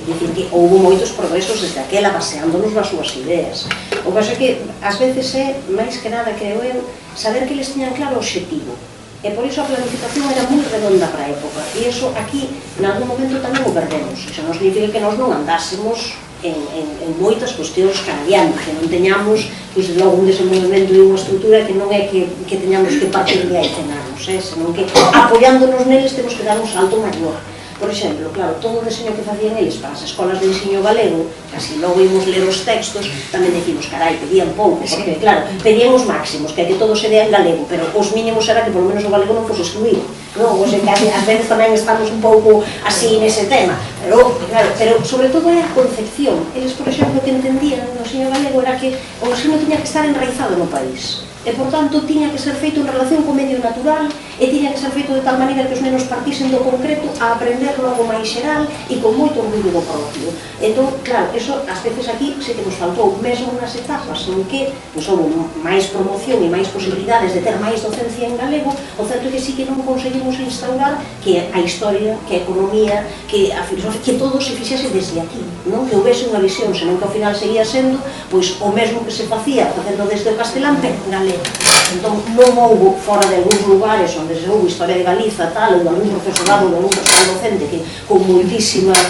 dicir que houve moitos progresos desde aquela baseándonos nas súas ideas. O que pasa é que ás veces é, máis que nada, creo eu, saber que eles tiñan claro o obxectivo. E por iso a planificación era moi redonda para a época. E iso aquí, en algún momento, tamén o perdemos. Iso non significa que nós non andásemos en moitas cuestións caradiando, que non teñamos logo un desenvolvemento e unha estrutura que non é que teñamos que partir de aí cenarnos, senón que apoiándonos neles temos que dar un salto maior. Por exemplo, claro, todo o diseño que facían eles para as escolas de diseño galego, casi logo imos ler os textos, tamén decimos, carai, pedían pouco, porque, claro, pedían os máximos, que todo se dea en galego, pero os mínimos era que polo menos o galego non fose excluído. Non, o sea, que ás veces tamén estamos un pouco así nese tema, pero, claro, pero sobre todo é a concepción. Eles, por exemplo, que entendían no diseño galego era que o ensino tiña que estar enraizado no país. E, por tanto, tiña que ser feito en relación co medio natural e tiña que ser feito de tal maneira que os nenos partisen do concreto a aprender algo máis xeral e con moito orgullo do propio. Entón, claro, eso ás veces aquí sí que nos faltou, mesmo nas etapas en que houve máis promoción e máis posibilidades de ter máis docencia en galego, o certo é que sí que non conseguimos instaurar que a historia, que a economía, que a filosofía, que todo se fixese desde aquí, non que houvese unha visión, senón que ao final seguía sendo pois o mesmo que se facía facendo desde o castelán, pero en galego. Entón, non houve fora de algúns lugares onde se houve historia de Galiza, tal, ou de algún profesorado, ou de algún profesor docente que con moitísimas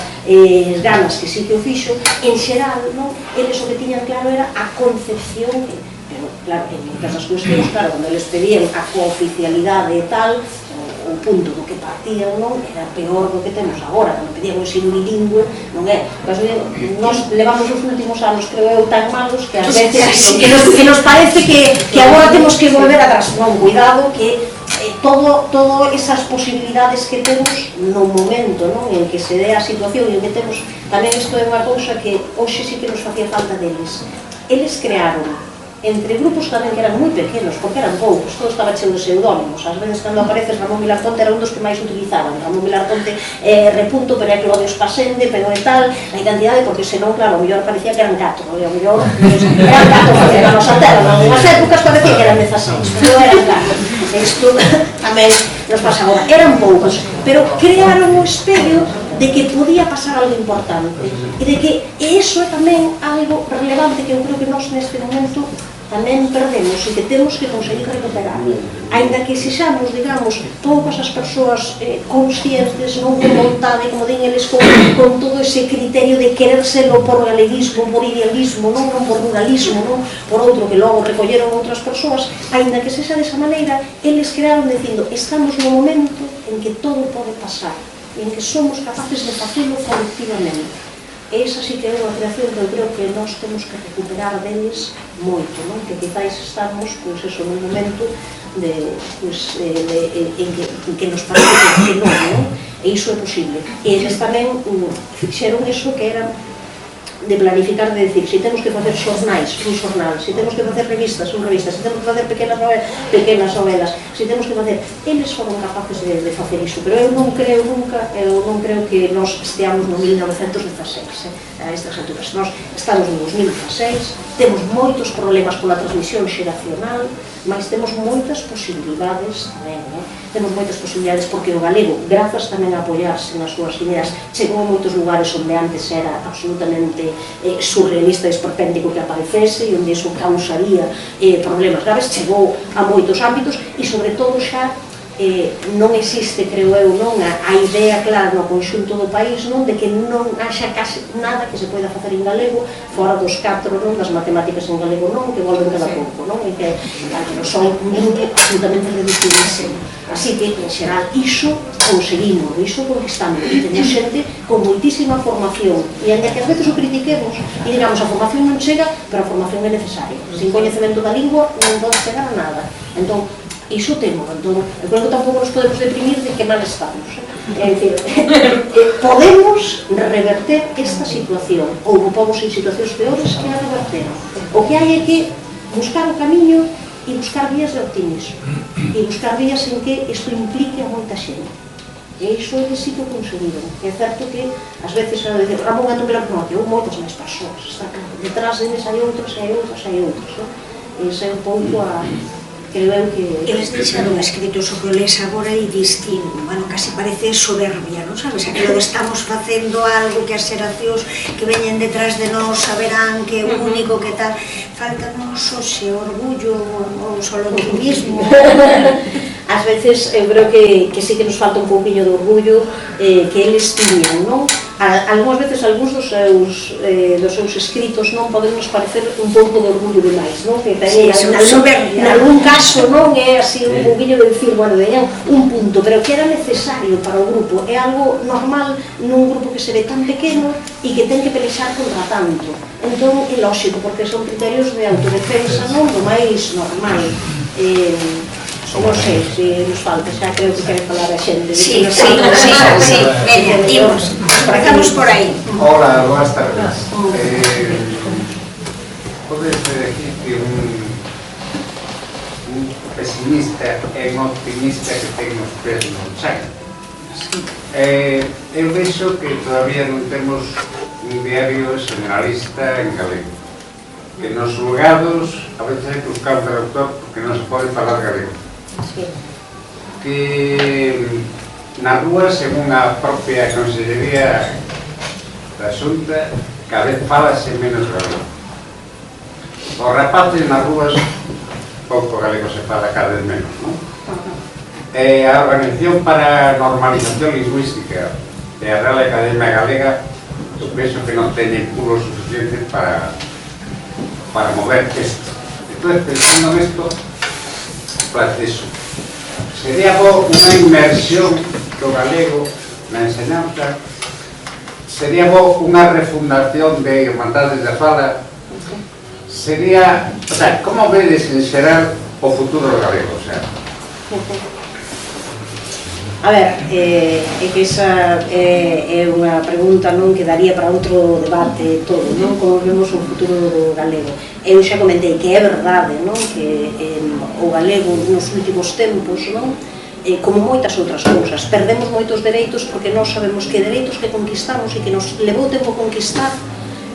ganas que sí que o fixo, en xeral, non? Eles o que tiñan claro era a concepción, pero, claro, en moitas das cuestións, claro, cando eles pedían a cooficialidade e tal, o punto do que partían, non? Era peor do que temos agora, cando pedían o ensino bilingüe, non é? Nós levamos os últimos anos, creo eu, tan malos que ás veces que nos parece que agora temos que volver atrás. Non, cuidado, que todas esas posibilidades que temos no momento, non? En que se dé a situación e en que temos, tamén isto é unha cousa que hoxe sí que nos facía falta deles. Eles crearon entre grupos tamén que eran moi pequenos, porque eran poucos, todo estaba cheo de pseudónimos. Ás veces, cando apareces, Ramón Vilar Ponte era un dos que máis utilizaban. Ramón Vilar Ponte repunto, pero é Claudio Spasende, pero é tal, a cantidade, porque senón, claro, o mellor parecía que eran 4, o mellor eran 4, porque era a nosa terra, en unhas épocas parecía que eran 16, pero eran 4. Isto tamén nos pasa agora. Eran poucos, pero crearon o espello de que podía pasar algo importante e de que iso é tamén algo relevante que eu creo que nós neste momento tamén perdemos e que temos que conseguir recuperar. Ainda que sexamos, digamos, poucas as persoas conscientes, non con vontade, como din eles, con todo ese criterio de querer serlo por galeguismo, por idealismo, non por ruralismo, non por outro que logo recolleron outras persoas, ainda que sexa desa maneira, eles crearon dicindo, estamos no momento en que todo pode pasar, en que somos capaces de facelo colectivamente. E esa sí que é unha creación que eu creo que nós temos que recuperar deles moito, non? Que quizáis estamos, pois, eso, nun momento en que nos parece que non, non? E iso é posible. E eles tamén fixeron eso que era de planificar, de decir, se temos que facer xornais, un xornal, se temos que facer revistas, un revista, se temos que facer pequenas novelas, se temos que facer... Eles foron capaces de facer iso, pero eu non creo nunca, eu non creo que nós esteamos no 1916, a estas alturas. Nós estamos no 2016, temos moitos problemas pola transmisión xeracional, mas temos moitas posibilidades tamén, temos moitas posibilidades porque o galego, grazas tamén a apoiarse nas súas ideas, chegou a moitos lugares onde antes era absolutamente surrealista e esperpéntico que aparecese e onde iso causaría problemas graves, chegou a moitos ámbitos e sobre todo xa non existe, creo eu, non a idea clara no conxunto do país, non, de que non haxa case nada que se poida facer en galego fora dos 4, non, das matemáticas en galego, non, que volven cada pouco, non, e que son un grupo absolutamente reducidísimo. Así que, en xeral, iso conseguimos, iso conquistamos, e teña xente con moitísima formación, e ainda que ás veces o critiquemos e digamos, a formación non chega, pero a formación é necesaria. Sin coñecemento da lingua non pode chegar a nada. Entón, iso temo, entón, eu creo que tampouco nos podemos deprimir de que mal estamos. É dicir, podemos reverter esta situación, ou vamos en situacións peores que a reverter. O que hai é que buscar o camiño e buscar vías de optimismo, e buscar vías en que isto implique a moita xente. E iso é que sí que o conseguiron. É certo que, ás veces, Ramón Atombela, non, que houve moitas máis persoas, está claro. Detrás deles hai outros, hai outros, hai outros, non? E ese é un pouco a... creo eu que... Eles deixaron escritos o que lees agora e diste, bueno, casi parece soberbia, non sabes? Aquilo de estamos facendo algo que as xeracións que veñen detrás de nós saberán que é único, que tal... Faltanos hoxe orgullo ou solo optimismo. Ás veces eu creo que sí que nos falta un pouquinho de orgullo que eles tiñan, non? Algúnas veces, algúns dos seus escritos non poden nos parecer un pouco de orgullo demais, non? Que teñen en algún caso, non? É así un pouquinho de dicir, bueno, teñan un punto, pero que era necesario para o grupo. É algo normal nun grupo que se ve tan pequeno e que ten que pelexar contra tanto. Entón, é lógico, porque son criterios de autodefensa, non? Do máis normal. Non sei se nos falta, xa creo que quere falar a xente. Sí, veña, imos, empezamos por aí. Hola, boas tardes. Podes decir que un pesimista é un optimista que ten os pés no chan. Eu vexo que todavía non temos un diario generalista en galego, que nos julgados a veces hai que buscar un traductor porque non se pode falar galego. Que na rúa, según a propia Consellería da Xunta, cada vez falase menos galego. Os rapaces nas rúas, pouco galego se fala, cada vez menos, non? A Organización para a Normalización Lingüística e a Real Academia Galega, eu penso que non teñen pulos suficientes para mover isto. Entón, pensando nesto, plantexo. Sería bo unha inmersión do galego na enseñanza, sería bo unha refundación de Irmandades da Fala, sería, o sea, como vedes en xeral o futuro do galego, o sea? A ver, é que esa é unha pregunta non que daría para outro debate todo, non? Como vemos o futuro do galego. Eu xa comentei que é verdade, non? Que o galego nos últimos tempos, non? Como moitas outras cousas, perdemos moitos dereitos porque non sabemos que dereitos que conquistamos e que nos levou tempo conquistar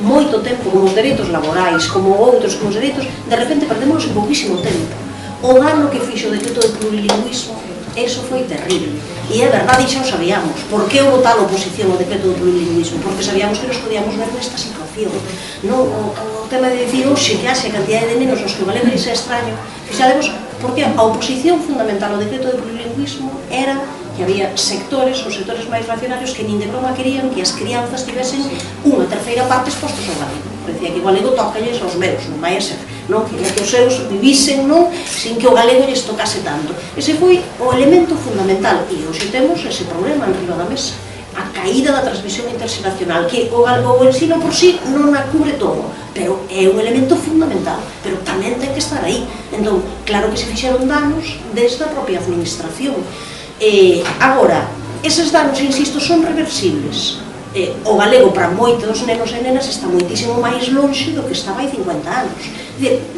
moito tempo, como os dereitos laborais, como outros, como os dereitos, de repente perdemos en pouquísimo tempo. O dano que fixo o decreto de plurilingüismo, eso foi terrible. E é verdade, xa o sabíamos. Por que houve tal oposición ao decreto do plurilingüismo? Porque sabíamos que nos podíamos ver nesta situación. O tema de dicir hoxe que haxe a cantidade de nenos aos que o galego é extraño, fixademos, porque a oposición fundamental ao decreto do plurilingüismo era que había sectores, os sectores máis racionarios, que nin de broma querían que as crianzas tivesen unha terceira parte expostos ao galego. Decía que o galego tócalles aos meus, non vai a ser, non? Que os seus vivisen, non? Sin que o galego lles tocase tanto. Ese foi o elemento fundamental, e hoxe temos ese problema en riba da mesa, a caída da transmisión interxeracional, que o ensino por sí non a cubre todo, pero é un elemento fundamental, pero tamén ten que estar aí. Entón, claro que se fixeron danos desde a propia administración. Agora, eses danos, insisto, son reversibles. O galego para moitos nenos e nenas está moitísimo máis lonxe do que estaba hai 50 anos.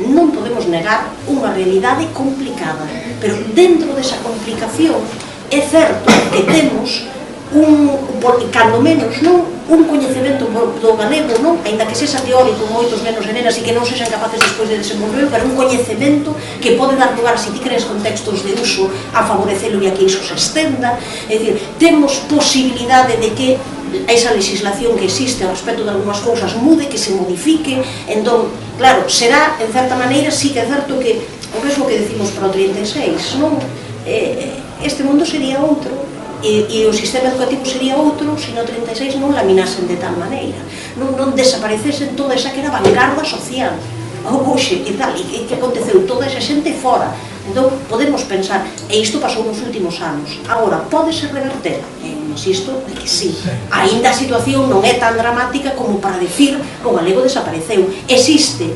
Non podemos negar unha realidade complicada, pero dentro desa complicación é certo que temos cando menos, non, un coñecemento do galego, non, aínda que sexa teórico moitos nenos e nenas e que non sexan capaces despois de desenvolver, pero un coñecemento que pode dar lugar, se ti crees contextos de uso, a favorecelo e a que iso se estenda. É dicir, temos posibilidade de que esa legislación que existe ao respecto de algunhas cousas mude, que se modifique. Entón, claro, será, en certa maneira, sí que é certo que o mesmo que decimos para o 36, non? Este mundo sería outro, e o sistema educativo sería outro se no 36 non laminasen de tal maneira, non desaparecesen toda esa que era vanguarda social. Oxe, e tal, e que aconteceu toda esa xente fora. Entón, podemos pensar, e isto pasou nos últimos anos. Agora, pódese reverter? Insisto, de que sí. Ainda a situación non é tan dramática como para decir o galego desapareceu. Existe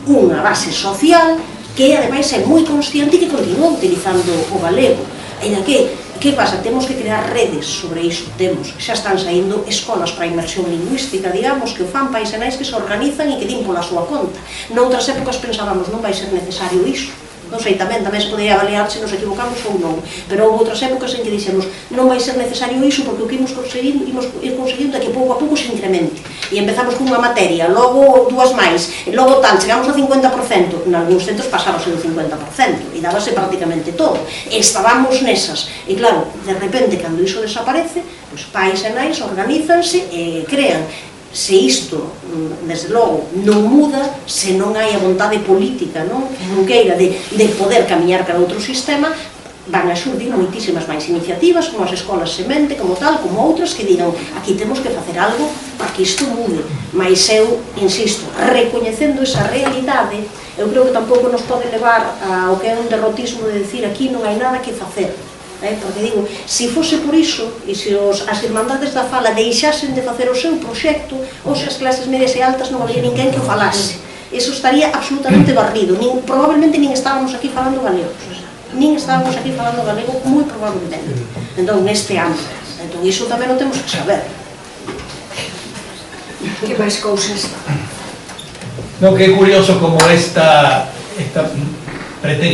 unha base social que ademais é moi consciente e que continúa utilizando o galego. Ainda que pasa? Temos que crear redes sobre isto, xa están saindo escolas para a inmersión lingüística, digamos, que fan pais e nais que se organizan e que din pola súa conta. Noutras épocas pensábamos, non vai ser necesario iso. Non sei, tamén se podía avaliar se nos equivocamos ou non, pero houve outras épocas en que dixemos non vai ser necesario iso porque o que imos conseguindo é que pouco a pouco se incremente e empezamos cunha materia, logo dúas máis, logo tal, chegamos ao 50%, nalgúns centros pasábase do 50% e dábase prácticamente todo, e estábamos nesas, e claro, de repente, cando iso desaparece, os pais e nais organizanse e crean. Se isto, desde logo, non muda, se non hai a vontade política, non queira de poder camiñar para outro sistema, van a xurdir moitísimas máis iniciativas, como as escolas semente, como tal, como outras que digan, aquí temos que facer algo para que isto mude. Mais eu, insisto, recoñecendo esa realidade, eu creo que tampouco nos pode levar ao que é un derrotismo de decir aquí non hai nada que facer. Porque digo, se fose por iso e se as irmandades da fala deixasen de facer o seu proxecto, ou se as clases medias e altas non había ninguén que o falase, eso estaría absolutamente barrido, probablemente nin estábamos aquí falando galego, moi probablemente, entón neste ámbito, entón iso tamén o temos que saber. Que máis cousas? No, que é curioso como esta pretería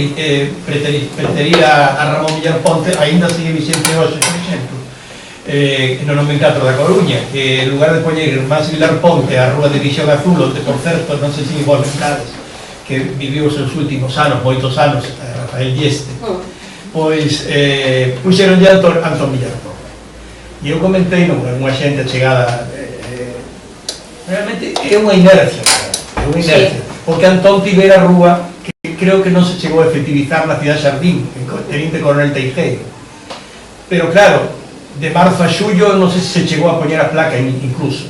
a Ramón Villar Ponte ainda sigue Vicente hoxe, por exemplo, no nomenclato da Coruña, que en lugar de poñer Más Vilar Ponte a Rúa de Visión Azul, onde, por certo, non sei se igual mercades, que viviu os seus últimos anos, moitos anos, Rafael Dieste, pois puxeronlle Antón Villar Ponte. E eu comentei unha xente chegada, realmente é unha inercia, porque Antón tivera a rúa que creo que non se chegou a efectivizar na cidade Xardín, en Teniente Coronel Teijeiro. Pero claro, de marzo a xullo non sei se chegou a poñer a placa incluso.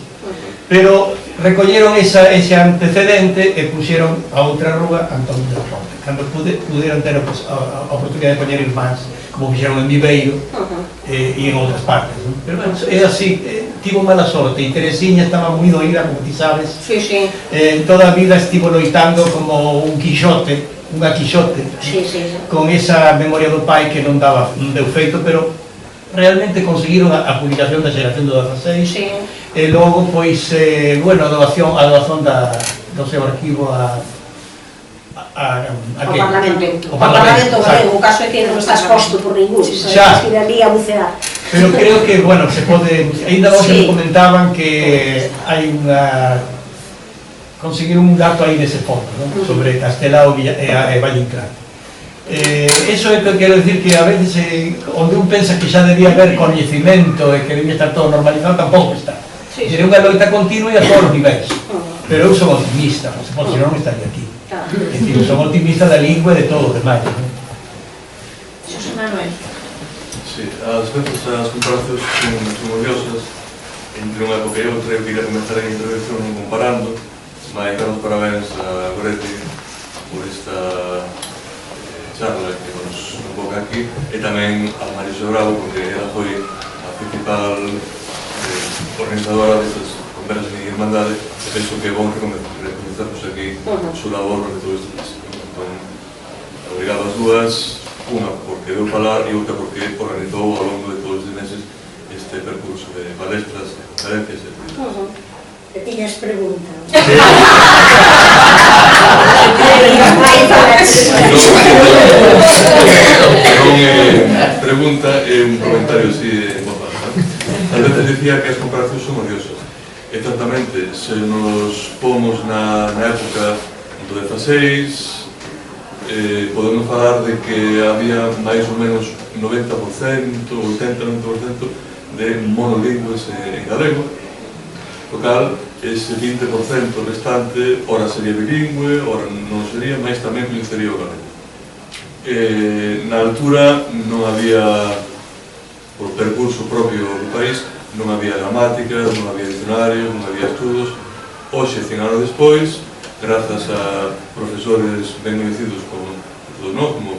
Pero recolleron ese antecedente e puxeron a outra rúa Antón Villar Ponte. Cando puderon ter a oportunidade de poñer irmáns, como fixeron en Viveiro e en outras partes. Pero é así, tivo mala sorte e Teresiña estaba moi doída, como ti sabes. Toda a vida estivo loitando como un Quixote, con esa memoria do pai que non deu feito, pero realmente conseguiron a publicación da xeración do 16 e logo, pois, bueno, a doación do seu arquivo ao Parlamento galego. O caso é que non está exposto por ningún, xa estive ali a bucear. Pero creo que, bueno, se pode, ainda hoxe me comentaban que hai unha, conseguiron un dato aí dese fondo, sobre Castelao e Valle Inclán. Eso é que quero dicir que a veces onde un pensa que xa debía haber coñecimento e que debía estar todo normalizado, tampouco está. Sería unha loita continua e a todos os niveis. Pero eu son optimista, porque senón non estaría aquí. É dicir, son optimista da lingua e de todo o demais. Xosé Manuel. Sí, ás veces as comparacións son odiosas entre unha época e outra. Eu queria comenzar a intervención comparando, mas damos parabéns a Goretti por esta charla que nos convoca aquí e tamén a Mario Bravo, porque ela foi a principal organizadora destas conversas de Irmandade e penso que é bon recomendarnos aquí o seu labor de todo isto. Entón, obrigado as dúas, unha porque deu falar e outra porque organizou ao longo de todos os meses este percurso de palestras, conferencias, etc. Que tiñas pregunta. Non é pregunta, é un comentario así en voz alta. A veces dicía que as comparacións son odiosas. Exactamente, se nos pomos na época do 16, podemos falar de que había máis ou menos 90%, 80-90% de monolingües en galego, o cal ese 20% restante ora sería bilingüe, ora non sería, mas tamén coñecería o galego. Na altura non había, por percurso propio do país, non había gramática, non había diccionarios, non había estudos. Hoxe, 100 anos despois, grazas a profesores ben coñecidos como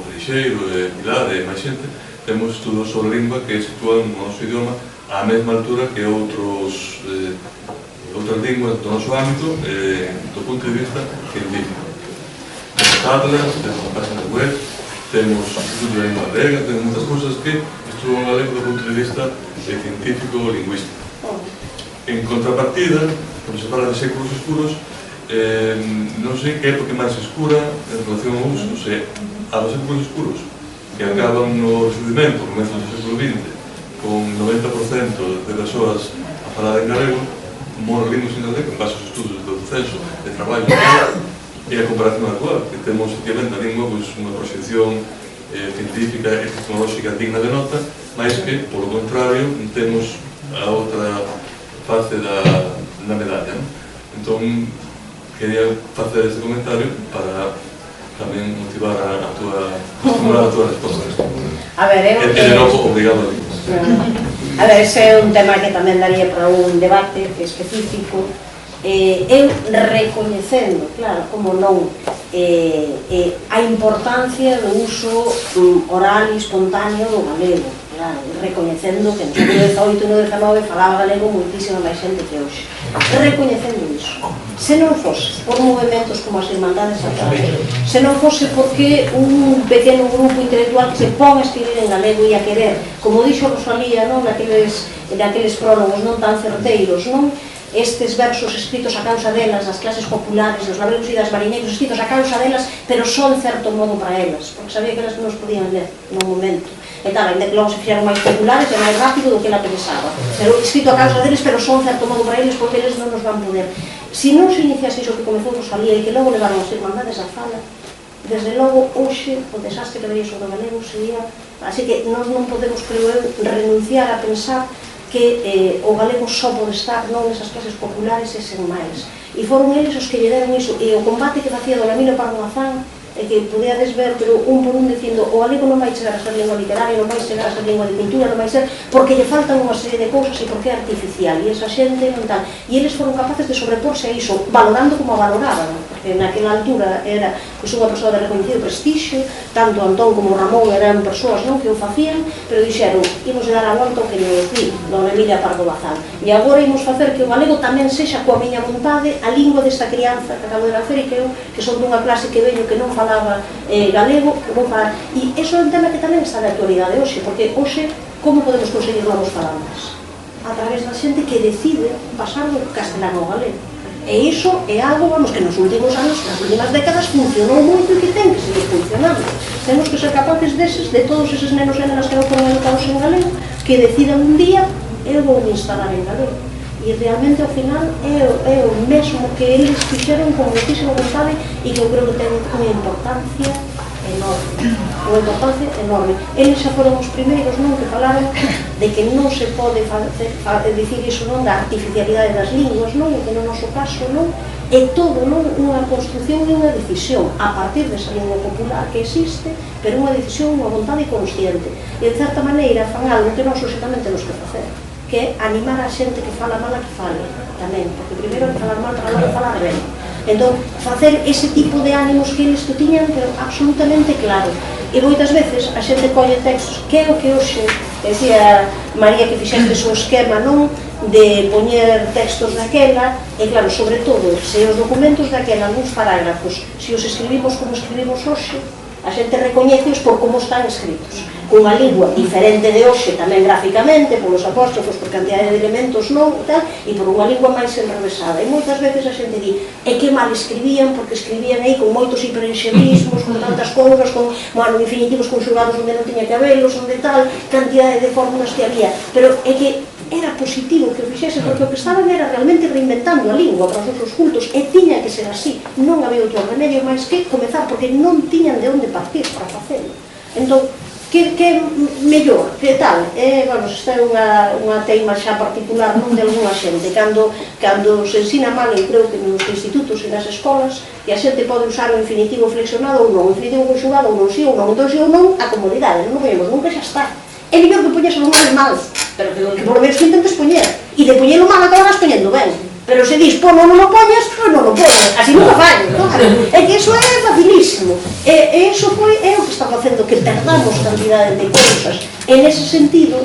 Freixeiro e Pilar e máis xente, temos estudos sobre lingua que sitúan o noso idioma á mesma altura que outras linguas do noso ámbito do punto de vista científico. atlas, temos a página web, temos o Instituto de Lengua Galega, temos moitas cousas que estudan a lengua do punto de vista científico ou lingüístico. En contrapartida, cando se fala de séculos escuros, non sei que época máis escura en relación ao uso, ou sea, a dos séculos escuros que acaban no Resurdimento, comezos do século XX, con 90% de persoas a falar en galego, morrimos en galego, en base aos estudos do censo, de traballo, e a comparación actual, que temos, efectivamente, a lingua unha proxección científica e tecnolóxica digna de nota, máis que, polo contrario, temos a outra face da medalla. Entón, quería facer este comentario para tamén motivar a túa resposta. A ver, e de novo, obrigado a ti. A ver, ese é un tema que tamén daría para un debate específico. Eu recoñecendo, claro, como non, a importancia do uso oral e espontáneo do galego, claro, recoñecendo que no século XVIII e no XIX falaba galego moitísima máis xente que hoxe. Recoñecendo iso. Se non fose por movimentos como as Irmandades Actuales, se non fose porque un pequeno grupo intelectual que se pon a escribir en galego e a querer, como dixo Rosalía, non, naqueles prólogos non tan certeiros, non, estes versos escritos a causa delas, das clases populares, dos labregos e das mariñeiros, escritos a causa delas, pero son certo modo para elas, porque sabía que elas non os podían ler nun momento. E tal, ainda que logo se fixeron máis populares e máis rápido do que ela pensaba. Pero escrito a causa deles, pero son certo modo para eles, porque eles non nos van poder. Se non se iniciase iso que comezou Rosalía e que logo levaron as Irmandades á fala, desde logo, hoxe, o desastre que vería sobre o galego sería... Así que nós non podemos, creo eu, renunciar a pensar que o galego só pode estar non nesas clases populares e sen máis. E foron eles os que lle deron iso. E o combate que facía do Lamino Pardo Bazán, que podíades ver, pero un por un dicindo o galego non vai chegar a ser lingua literaria, non vai chegar a ser lingua de cultura, non vai ser porque lle faltan unha serie de cousas e porque é artificial, e esa xente non tal. E eles foron capaces de sobreporse a iso, valorando como a valoraban, porque naquela altura era unha persoa de reconhecido prestixio, tanto Antón como Ramón eran persoas non que o facían, pero dixeron, imos dar a volta o que nos di Dona Emilia Pardo Bazán, e agora imos facer que o galego tamén sexa coa miña vontade a lingua desta crianza que acabo de nacer e que son dunha clase que veño que non falaba galego, que vou falar. E iso é un tema que tamén está na actualidade hoxe, porque hoxe, como podemos conseguir novos falantes? A través da xente que decide pasar do castelano ao galego. E iso é algo, vamos, que nos últimos anos, nas últimas décadas, funcionou moito e que ten que seguir funcionando. Temos que ser capaces de todos eses nenos e nenas que non foron educados en galego, que decidan un día, eu vou me instalar en galego. E realmente, ao final, é o mesmo que eles fixeron con moitísima vontade e que eu creo que ten unha importancia enorme. Eles xa foron os primeiros, non, que falaron de que non se pode dicir iso, non, da artificialidade das linguas, non, e que no noso caso, non, é todo, non, unha construción e unha decisión a partir desa lingua popular que existe, pero unha decisión, unha vontade consciente. E, de certa maneira, fan algo que nós hoxe tamén temos que facer, que é animar a xente que fala mal a que fale, tamén, porque primeiro hai que falar mal para logo falar ben. Entón, facer ese tipo de ánimos que eles que tiñan, pero absolutamente claro. E moitas veces a xente colle textos, que é o que hoxe, decía María que fixeste o esquema, non, de poñer textos daquela, e claro, sobre todo, se os documentos daquela, algúns parágrafos, se os escribimos como escribimos hoxe, a xente recoñeceos por como están escritos, cunha lingua diferente de hoxe tamén gráficamente, polos apóstrofos, por cantidade de elementos non, tal, e por unha lingua máis enrevesada. E moitas veces a xente di, é que mal escribían, porque escribían aí con moitos hiperenxelismos, con tantas cousas, con infinitivos conxugados onde non tiña que habelos, onde tal, cantidade de fórmulas que había, pero é que era positivo que o fixese, porque o que estaban era realmente reinventando a lingua para os nosos cultos, e tiña que ser así, non había outro remedio máis que comezar, porque non tiñan de onde partir para facelo. Entón, que mellor, que tal? Bueno, esta é unha teima xa particular non de alguna xente, cando se ensina mal, eu creo que nos institutos e nas escolas, e a xente pode usar o infinitivo flexionado ou non, o infinitivo conxugado ou non, si ou non, entón si ou non, a comodidade, non o poñemos nunca, xa está. É mellor que poñes o mal, pero que polo menos que intentes poñer, e de poñelo mal acabarás poñendo ben. Pero se dis, pon ou non o poñas, pois non o poñas, así non o fallo, claro. É que iso é facilísimo. E iso é o que está facendo que perdamos cantidade de cousas. En ese sentido,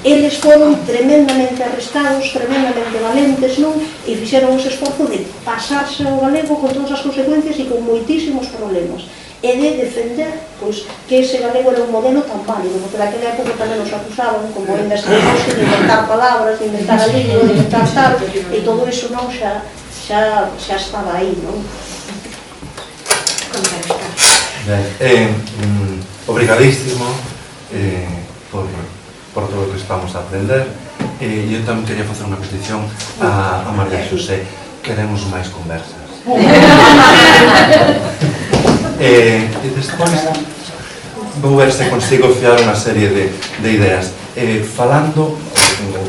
eles foron tremendamente arrestados, tremendamente valentes, non? E fixeron ese esforzo de pasarse ao galego con todas as consecuencias e con moitísimos problemas. E de defender pois, que ese galego era un modelo tan válido, porque naquela época tamén nos acusaban como investigadores de inventar palabras, de inventar a lingua, de inventar tal, e todo iso non xa estaba aí, non? Obrigadísimo por todo o que estamos a aprender. Eu tamén quería facer unha petición a María Xosé. Queremos máis conversas. E despois vou ver se consigo fiar unha serie de ideas falando,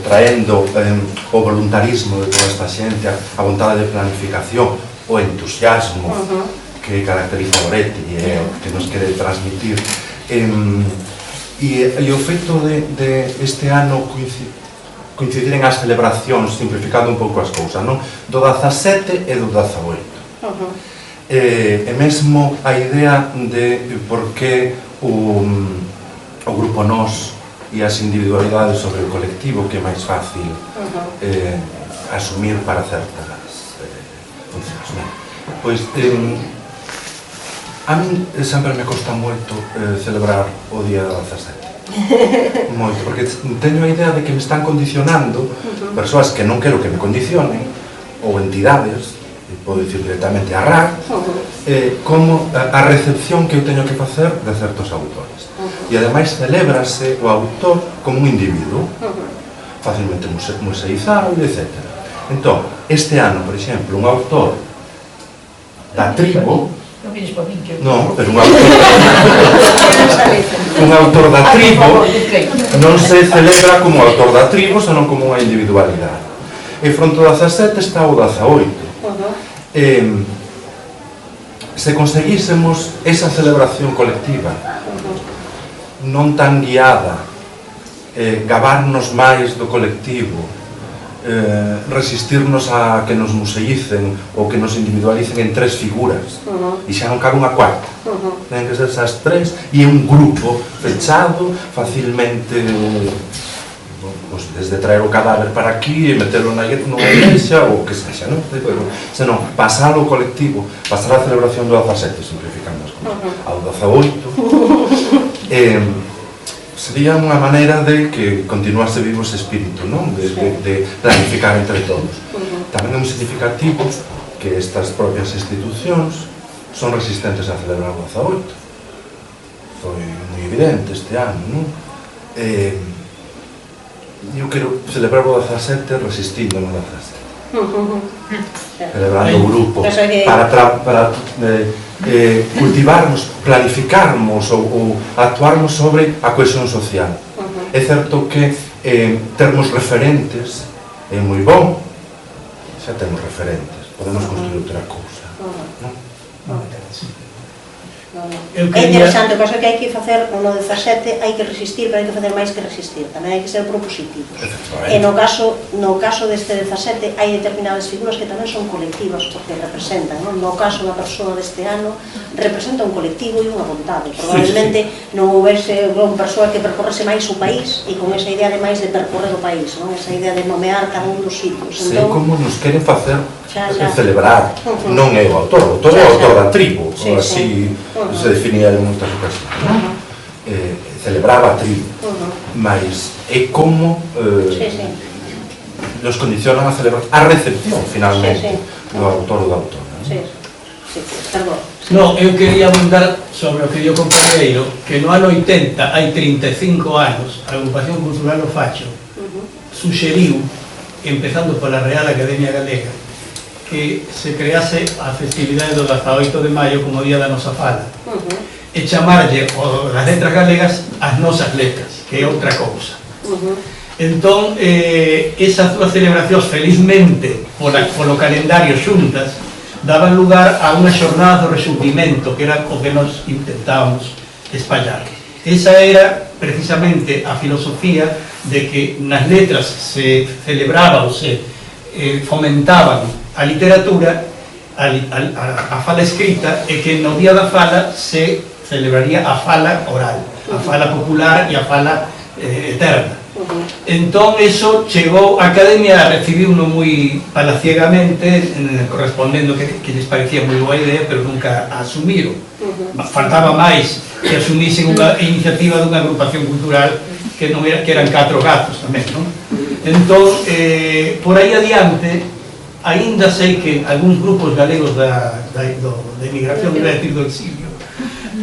traendo o voluntarismo de toda esta xente, a vontade de planificación, o entusiasmo que caracteriza Loretti e o que nos quere transmitir, e o feito de este ano coincidiren as celebracións, simplificando un pouco as cousas, non? Do 17 e do 18. E mesmo a idea de por que o grupo nós e as individualidades sobre o colectivo, que é máis fácil asumir para certas funcións. Pois a min sempre me costa moito celebrar o día 17. Moito, porque teño a idea de que me están condicionando persoas que non quero que me condicionen, ou entidades, podo dicir directamente a RAC, como a recepción que eu teño que facer de certos autores. E ademais celébrase o autor como un individuo, facilmente museizable, etc. Entón, este ano, por exemplo, un autor da tribo, non, pero un autor da tribo non se celebra como autor da tribo, senón como unha individualidade. E fronte ao 17 está o 18. Se conseguísemos esa celebración colectiva non tan guiada, gabarnos máis do colectivo, resistirnos a que nos museicen ou que nos individualicen en tres figuras, e xa non cabe unha cuarta, ten que ser esas tres, e un grupo fechado, facilmente, desde traer o cadáver para aquí e metelo nunha igrexa ou o que sexa, non? Senón, pasar ao colectivo, pasar a celebración do 17, simplificando as cousas, ao 18, sería unha maneira de que continuase vivo ese espírito, non? De planificar entre todos. Tamén é un significativo que estas propias institucións son resistentes a celebrar o 18. Foi moi evidente este ano, non? Eu quero celebrar o 17 resistindo no 17. Celebrando o grupo para cultivarmos, planificarmos ou actuarmos sobre a cohesión social. É certo que termos referentes é moi bom, xa temos referentes, podemos construir outra cousa, non? É interesante, o caso que hai que facer no 17 hai que resistir, pero hai que facer máis que resistir, tamén hai que ser propositivos. E no caso deste 17 hai determinadas figuras que tamén son colectivas porque representan, non? No caso da persoa deste ano representa un colectivo e unha vontade. Probablemente non houvese unha persoa que percorrese máis o país e con esa idea de máis de percorrer o país, non? Esa idea de nomear cada un dos sitios. Sei como nos queren facer celebrar, non é o autor é o autor da tribo, así se definía en moitas ocasións. Celebraba a tribo, mas é como nos condicionan a celebrar a recepción, finalmente, do autor ou da autora. Non, eu quería abundar sobre o que dio o compañeiro, que no ano 80, hai 35 anos, a Agrupación Cultural O Facho suxeriu, empezando pola Real Academia Galega, que se crease a festividade do 18 de maio como día da nosa fala e chamarlle as letras galegas as nosas letras, que é outra cousa. Entón, esas dúas celebracións, felizmente, polo calendario xuntas, daban lugar a unha xornada do rexurdimento, que era o que nos intentábamos espallar. Esa era precisamente a filosofía de que nas letras se celebraba ou se fomentaban a literatura, a fala escrita, e que no día da fala se celebraría a fala oral, a fala popular e a fala eterna. Entón, eso chegou a Academia, recibiuno moi palaciegamente, correspondendo que les parecía moi boa idea, pero nunca a asumiron. Faltaba máis que asumisen unha iniciativa dunha agrupación cultural que non era, que eran 4 gatos tamén, non? Entón, por aí adiante, aínda sei que algúns grupos galegos da emigración, iba a decir do exilio,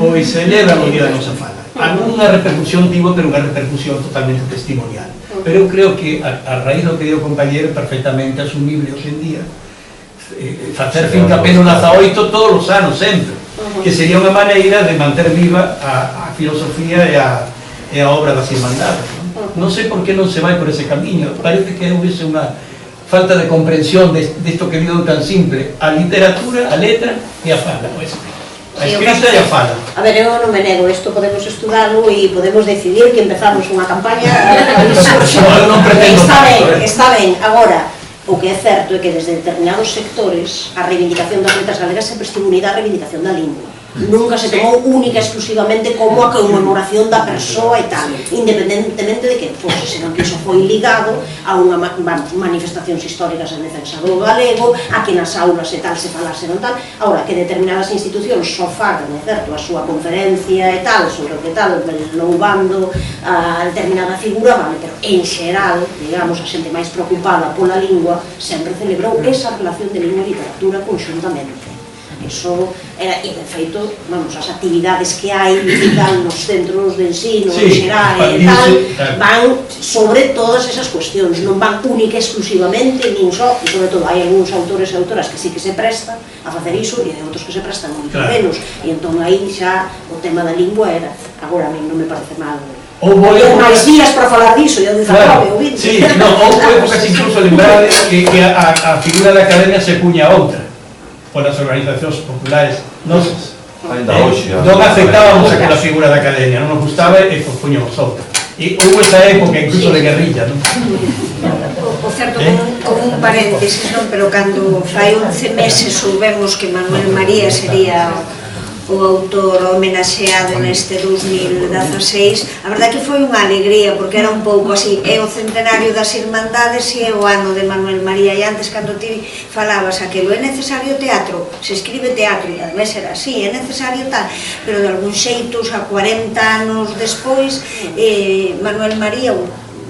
pois celebran o Día da Nosa Fala. Algúnha repercusión tivo, pero unha repercusión totalmente testimonial. Pero eu creo que a raíz do que dio o compañero perfectamente asumible hoxe en día, facer fincapé no 18 todos os anos, sempre, que sería unha maneira de manter viva a filosofía e a obra das Irmandades. Non sei por que non se vai por ese camiño, parece que houvese unha falta de comprensión desto que digo tan simple, a literatura, a letra e a fala, a escrita e a fala. A ver, eu non me nego, isto podemos estudalo e podemos decidir que empezamos unha campaña. Eu non pretendo tanto, Está ben, agora, o que é certo é que desde determinados sectores a reivindicación das letras galegas sempre estivo unida á reivindicación da lingua. Nunca se tomou única exclusivamente como a conmemoración da persoa e tal, independentemente de que fose, senón que iso foi ligado a unha manifestacións históricas en defensa do galego, a que nas aulas e tal se falase non tal. Ahora, que determinadas institucións só fagan, é certo, a súa conferencia e tal, sobre o que tal, loubando a determinada figura, vale, pero en xeral, digamos, a xente máis preocupada pola lingua sempre celebrou esa relación de lingua e literatura conxuntamente. Eso era, e de feito, vamos, as actividades que hai nos centros de ensino, en xeral e tal, van sobre todas esas cuestións, non van única exclusivamente, nin só, e sobre todo hai algúns autores e autoras que sí que se prestan a facer iso e hai outros que se prestan moito menos, e entón aí xa o tema da lingua era, agora a mí non me parece mal. Houve máis días para falar diso, e eu dixo, o 20. Sí, houve épocas incluso lembrade que a figura da Academia se puña outra polas organizacións populares nosas. Non aceptábamos aquela figura da Academia, non nos gustaba e poñemos outra. E houve esa época incluso de guerrilla, non? O certo, como un paréntesis, non? Pero cando fai 11 meses soubemos que Manuel María sería o autor homenaxeado neste 2016, a verdade que foi unha alegría, porque era un pouco así, é o centenario das Irmandades e é o ano de Manuel María, e antes cando ti falabas aquilo, é necesario teatro, se escribe teatro, e ademais era así, é necesario tal, pero de algún xeitos, a 40 anos despois, Manuel María,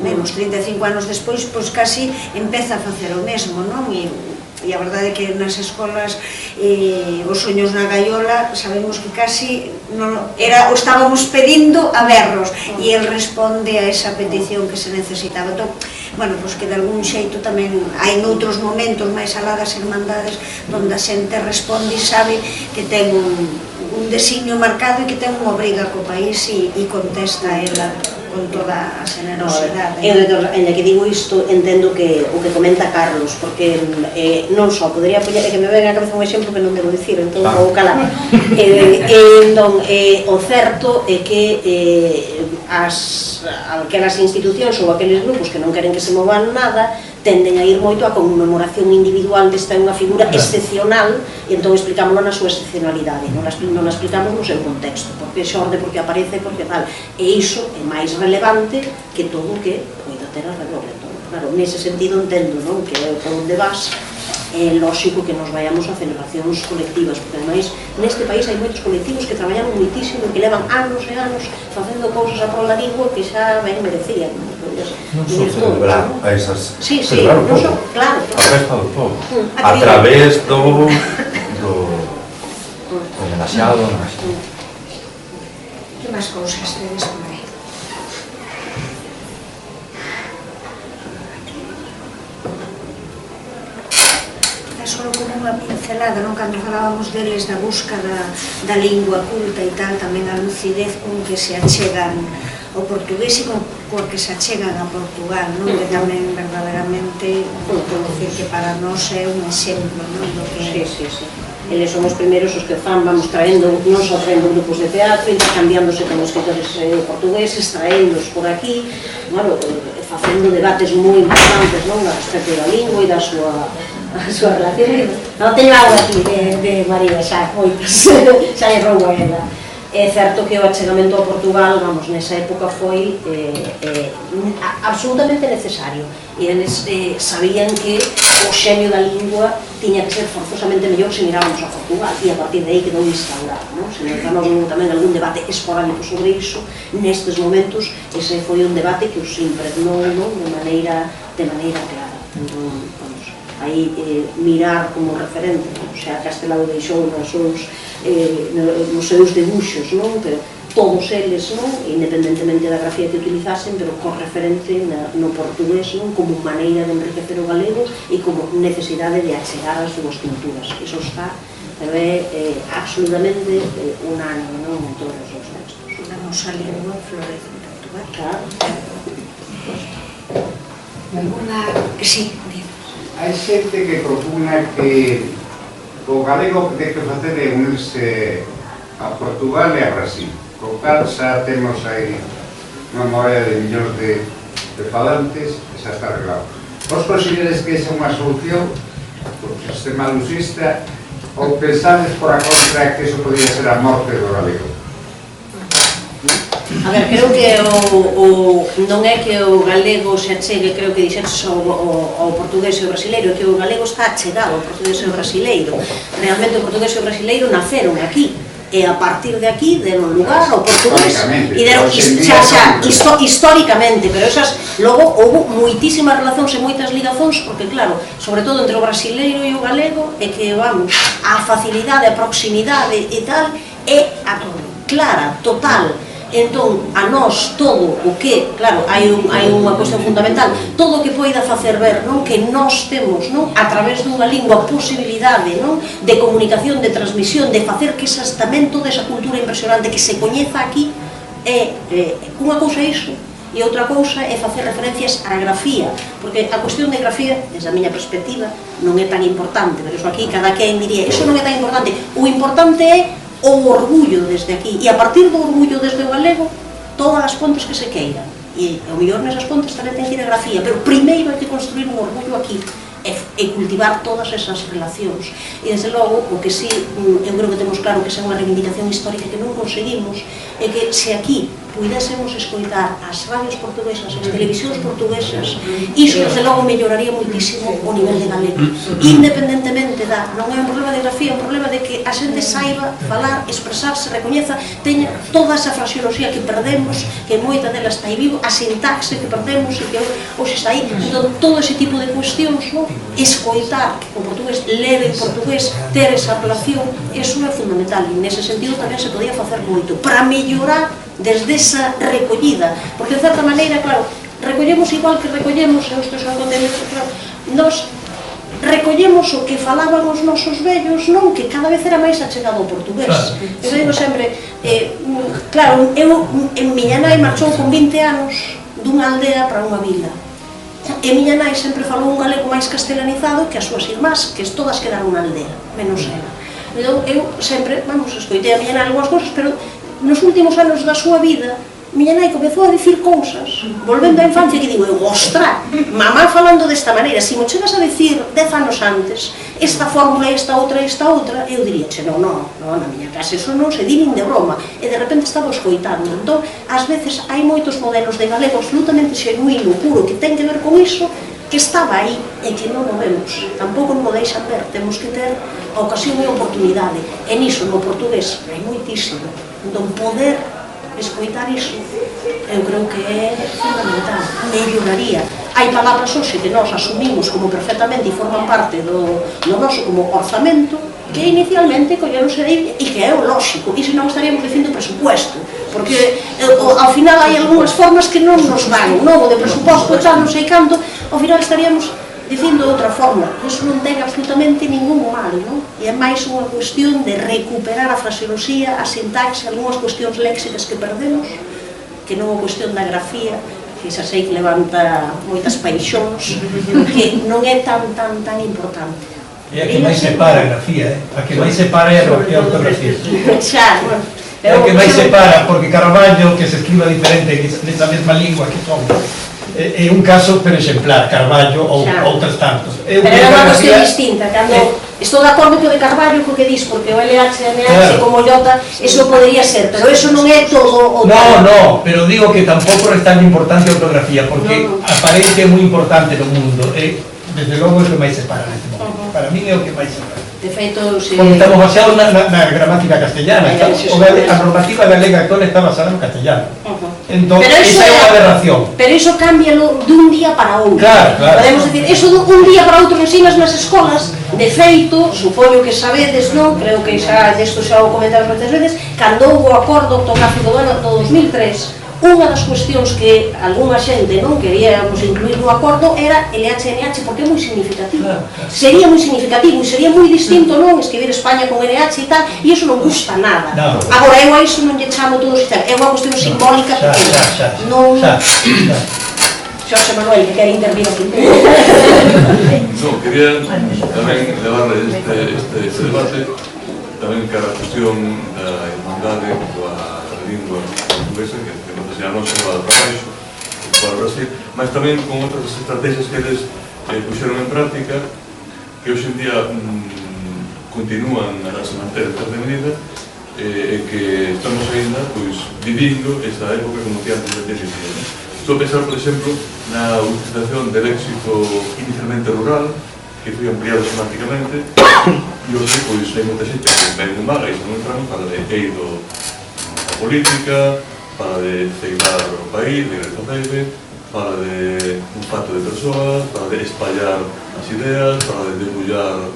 menos 35 anos despois, pois casi empeza a facer o mesmo, non? E a verdade é que nas escolas os soños na gaiola sabemos que casi o estábamos pedindo a berros e el responde a esa petición que se necesitaba. Entón, bueno, pois que de algún xeito tamén hai noutros momentos máis alá das Irmandades onde a xente responde e sabe que ten un designio marcado e que ten unha obriga co país e contesta a ela con toda a generosidade. Eu, en que digo isto, entendo que o que comenta Carlos, porque non só, podería poñer, que me ven a cabeza un exemplo que non debo dicir, entón vou calar. Entón, o certo é que aquelas institucións ou aqueles grupos que non queren que se movan nada, tenden a ir moito a conmemoración individual desta unha figura excepcional e entón explicámoslo na súa excepcionalidade, non a explicamos no seu contexto, porque xorde, porque aparece, porque tal, e iso é máis relevante que todo o que poida ter alrededor. Entón, claro, nese sentido entendo, non, que por onde vas é lógico que nos vayamos a celebracións colectivas, porque ademais neste país hai moitos colectivos que traballan moitísimo e que levan anos e anos facendo cousas a prola lingua que xa ben merecían. Non só celebrar a esas... Sí, celebrar o povo, claro, a festa do povo, a través do homenaxeado. Que máis cousas tedes por aí? Só como unha pincelada, non? Cando falábamos deles da busca da lingua culta e tal, tamén a lucidez con que se achegan ao portugués e con que se achegan a Portugal, non? Que tamén verdadeiramente podo dicir que para nós é un exemplo, non? Do que... Sí. Eles son os primeiros os que fan, vamos traendo, non só traendo grupos de teatro, intercambiándose con os escritores portugueses, traéndoos por aquí, bueno, facendo debates moi importantes, non, a respecto da lingua e da súa relación. Non teño algo aquí de María, xa, moitas, xa lle roubo a ela. É certo que o achegamento a Portugal, vamos, nesa época foi absolutamente necesario, e eles sabían que o xenio da lingua tiña que ser forzosamente mellor se mirábamos a Portugal, e a partir de aí quedou instaurado, non? Se non entramos tamén algún debate esporádico sobre iso, nestes momentos ese foi un debate que os impregnou, non? De maneira clara. Entón, vamos, aí mirar como referente, non? O sea, Castelao deixou nos seus debuxos, non? Pero todos eles, non? Independentemente da grafía que utilizasen, pero con referente no portugués, non? Como maneira de enriquecer o galego e como necesidade de achegar as súas culturas. Iso está, pero é absolutamente unánime, non? En todos os textos. A nosa lingua florece en Portugal. Claro. Alguna... Sí, hai xente que propugna que o galego que ten que facer é unirse a Portugal e a Brasil, co cal xa temos aí unha moeda de millóns de falantes e xa está arreglado. Vos consideres que esa é unha solución do sistema lusista ou pensades por a contra que eso podría ser a morte do galego? A ver, creo que non é que o galego se achegue, creo que dixerse ao portugués e ao brasileiro, é que o galego está achegado ao portugués e ao brasileiro. Realmente o portugués e o brasileiro naceron aquí, e a partir de aquí deron lugar ao portugués e deron históricamente, pero esas logo houve moitísimas relacións e moitas ligazóns, porque claro, sobre todo entre o brasileiro e o galego, é que vamos, a facilidade, a proximidade e tal é clara, total. Entón, a nós todo o que, claro, hai unha cuestión fundamental, todo o que poida facer ver, non, que nós temos, non, a través dunha lingua posibilidade, non, de comunicación, de transmisión, de facer que tamén toda esa cultura impresionante que se coñeza aquí unha cousa é iso, e outra cousa é facer referencias á grafía, porque a cuestión de grafía, desde a miña perspectiva, non é tan importante, pero iso aquí cada quen diría, iso non é tan importante, o importante é o orgullo desde aquí, e a partir do orgullo desde o galego, todas as pontes que se queiran, e ao mellor nesas pontes tamén ten que ir a grafía, pero primeiro hai que construir un orgullo aquí e cultivar todas esas relacións, e desde logo o que sí, eu creo que temos claro que é unha reivindicación histórica que non conseguimos, é que se aquí puidésemos escoitar as radios portuguesas, as televisións portuguesas, iso desde logo melloraría moitísimo o nivel de galego, independentemente da, non é un problema de grafía, é un problema de que a xente saiba falar, expresarse, recoñeza, teña toda esa fraseoloxía que perdemos, que moita dela está aí vivo, a sintaxe que perdemos e que hoxe está aí, entón todo ese tipo de cuestións, non? Escoitar o portugués, ler en portugués, ter esa relación, iso é fundamental, e nese sentido tamén se podía facer moito para mellorar desde esa recollida, porque de certa maneira, claro, recollemos igual que recollemos, eu estou xa contendo, claro, nos recollemos o que falaban os nosos vellos, non, que cada vez era máis achegado ao portugués. Eu digo sempre, claro, en miña nai marchou con 20 anos dunha aldea para unha vila, e miña nai sempre falou un galego máis castelanizado que as súas irmás, que todas quedaron na aldea, menos ela. Entón, eu sempre, vamos, escoitei a miña nai algunhas cousas, pero nos últimos anos da súa vida, miña nai comezou a dicir cousas, volvendo á infancia, que digo, ostra, mamá falando desta maneira, se mo chegas a dicir 10 anos antes, esta fórmula, esta outra, eu diría, non, na miña casa, eso non se di nin de broma, e de repente estaba escoitando. Entón, ás veces, hai moitos modelos de galego absolutamente xenuíno, puro, que ten que ver con iso, que estaba aí e que non o vemos, tampouco non o deixan ver, temos que ter a ocasión e a oportunidade, e niso, no portugués, hai moitísimo. Entón, poder escoitar iso, eu creo que é fundamental, melloraría. Hai palabras hoxe que nós asumimos como perfectamente e forman parte do noso como orzamento, que inicialmente colleronse aí e que é o lóxico, e senón estaríamos dicindo presupuesto, porque ao final hai algunhas formas que non nos van, non o de presuposto, xa non sei canto, ao final estaríamos dicindo outra forma. Iso non ten absolutamente ningún mal, non? E é máis unha cuestión de recuperar a fraseoloxía, a sintaxe, algunhas cuestións léxicas que perdemos, que non a cuestión da grafía, que xa sei que levanta moitas paixóns, que non é tan importante. É a que máis separa a grafía, a que máis separa é a ortografía. Xa, bueno. É a que máis separa, porque Carballo, que se escriba diferente nesa mesma lingua que son, é un caso pero exemplar, Carballo ou outros tantos. Pero é unha cuestión distinta, cando estou de acordo co de Carballo co que dis, porque o LHMH como Iota, eso podería ser, pero eso non é todo o No, pero digo que tampouco restan importancia a ortografía, porque aparente é moi importante no mundo, desde logo é o que máis separa neste momento. Para mí é o que máis separa. De feito, porque estamos baseados na gramática castellana, a normativa galega actual está basada no castellano. Entón, esa é unha aberración. Pero iso cámbialo dun día para outro. Claro. Podemos decir, iso dun día para outro ensinas nas escolas. De feito, supoño que sabedes, non? Creo que xa desto xa o comentamos moitas veces, cando houve o acordo ortográfico do ano do 2003, unha das cuestións que algunha xente non quería incluir no acordo era LHMH, porque é moi significativo. Sería moi significativo e sería moi distinto, non? Escribir España con NH e tal, e iso non gusta nada. Agora, eu a iso non lle chamo todo sistema, é unha cuestión simbólica que non... Xosé Manuel, que quere intervir aquí. No, quería tamén levarle este debate tamén cara a cuestión da irmandade coa lingua portuguesa, que xa non se va para baixo, para o Brasil, mas tamén con outras estrategias que eles puxeron en práctica, que hoxe en día continúan a se manter en certa medida, e que estamos ainda vivindo esta época como que antes de dicía. Estou a pensar, por exemplo, na utilización del léxico inicialmente rural, que foi ampliado semánticamente, e hoxe, hai moita xente que ven un vaga e non entramos para de eido a política, para de ceilar o país, de Grecia Ceibe, para de un pacto de persoas, para de espallar as ideas, para de debullar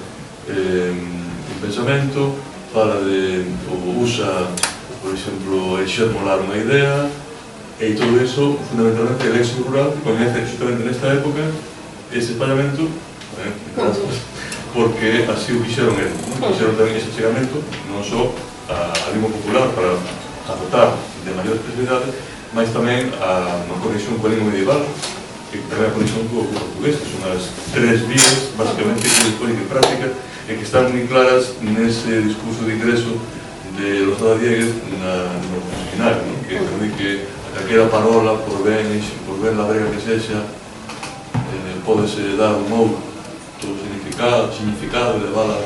un pensamento, para de usa, por exemplo, exermolar unha idea, e todo eso, fundamentalmente, el léxico rural, que coñece justamente nesta época ese espallamento, porque así o quixeron eles, quixeron tamén ese chegamento, non só a lingua popular para adotar de maior especialidade, mas tamén a conexión coa lingua medieval, e tamén a conexión co portugués, que son as tres vías, basicamente, que se ponen en práctica, e que están moi claras nese discurso de ingreso de Losada Dieguez no diccionario, que di que a calquera parola, por ben ladrega que sexa, podese dar un outro significado, levala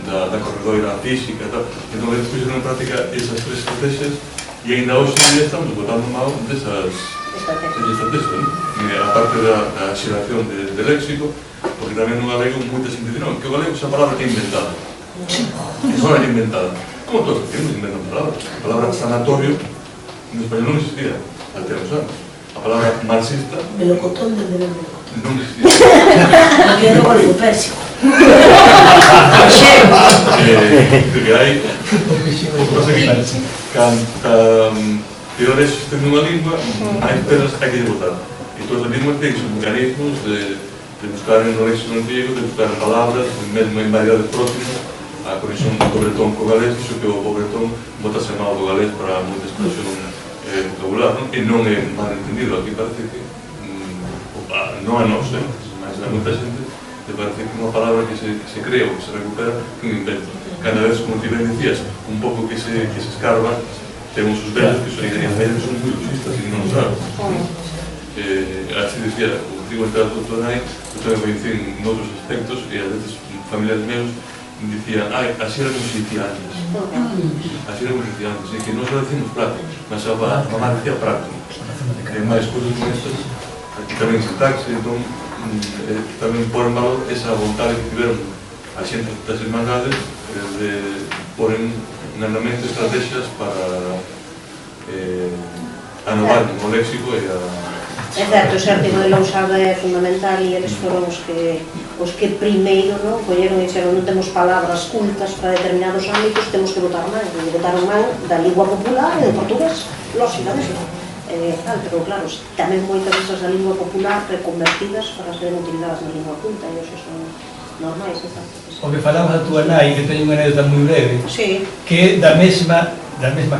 da corredoira física e tal. Entón, eles puxeron en práctica esas tres estrategias e ainda hoxe en día estamos botando mal desas estrategias, a parte da xeración de léxico, porque tamén no galego moita xente dice, non, que o galego esa palabra é inventada. Esa palabra é inventada. Como todos que inventan palabras? A palabra sanatorio en español non existía até uns anos. A palabra marxista melocotón del deber melocotón. Non existía. Non quero con o pérsico. Que hai canta peor existe nunha lingua, máis peras hai que botar. E todas as linguas ten os mecanismos de buscar en o léxico antigo, de buscar palabras, mesmo en variedades próximas, a conexión do bretón co galés, iso que o bretón botase mal do galés para moita expresión vocabular, e non é mal entendido. Aquí parece que non a nós, mas a moita xente te parece que unha palabra que se crea ou que se recupera que un invento. Cada vez, como ti ben dicías, un pouco que se escarba, temos os vellos que son moi luxistas e non sabes. Así dicía, o digo entre as doutor Nai, eu tamén coincín en outros aspectos e a veces familiares meus dicían, así era como se dicía antes. Así era como se dicía antes, e que non só decimos prato, mas a mamá dicía prato. E máis cousas como estas, aquí tamén sintaxe, entón, tamén por en valor esa vontade que tiveron a xente das irmandades de poren en andamento estrategias para anovar o léxico e a... É certo, ese artigo de Lousada é fundamental e eles foron os que primeiro colleron e dixeron non temos palabras cultas para determinados ámbitos, temos que botar man, e botaron man da lingua popular e do portugués, lóxicamente. Pero claro, tamén moitas desas da lingua popular reconvertidas para ser utilizadas na lingua culta e hoxe son normais. O que falabas da túa nai, que teño unha anécdota moi breve, que é da mesma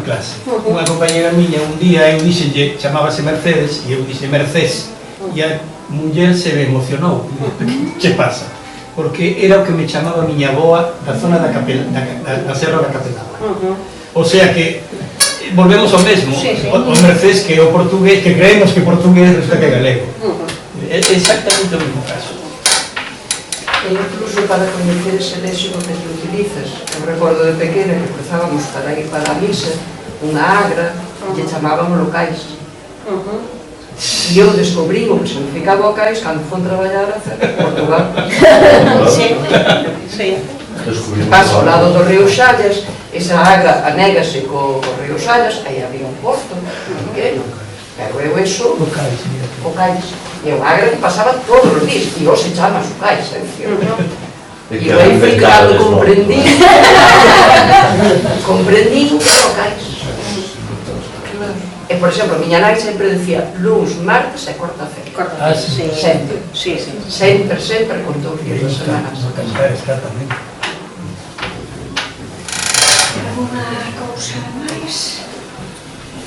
clase. Unha compañera miña un día eu dixenlle, chamábase Mercedes e eu dixe Mercés, e a muller se me emocionou. Que pasa? Porque era o que me chamaba a miña avoa da zona da Serra da Capelada. O sea que volvemos ao mesmo. O mercés que o portugués, que creemos que portugués resulta que é galego. É exactamente o mesmo caso. E incluso para coñecer ese léxico que te utilizas, eu recordo de pequena que cruzábamos para ir para a misa unha agra e lle chamábamos locais. E eu descobrí o que significaba locais cando fui traballar a Portugal. Paso ao lado do río Xallas, esa agra anégase co río Xallas, aí había un porto pequeno, pero eu eso locais. E o agra que pasaba todos os días, e hoxe chama locais, e aí foi cando comprendí que locais. E, por exemplo, a miña nai sempre decía luns, martes e corta-feira. Sempre. Sempre, con 2 días de semana. Exactamente. Alguna cousa máis?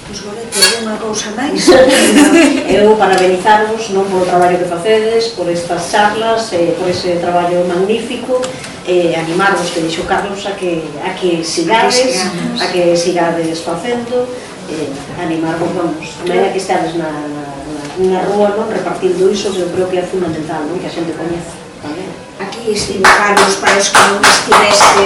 Pois Goretti, alguna cousa máis? Eu parabenizarvos non polo traballo que facedes, por estas charlas, por ese traballo magnífico, animarvos, que dixo Carlos, a que sigades facendo, animarvos, vamos, a medida que estades na rúa, non, repartindo iso, que eu creo que é fundamental, non, que a xente coñece tamén. Aquí estivo Carlos para os que non estiveste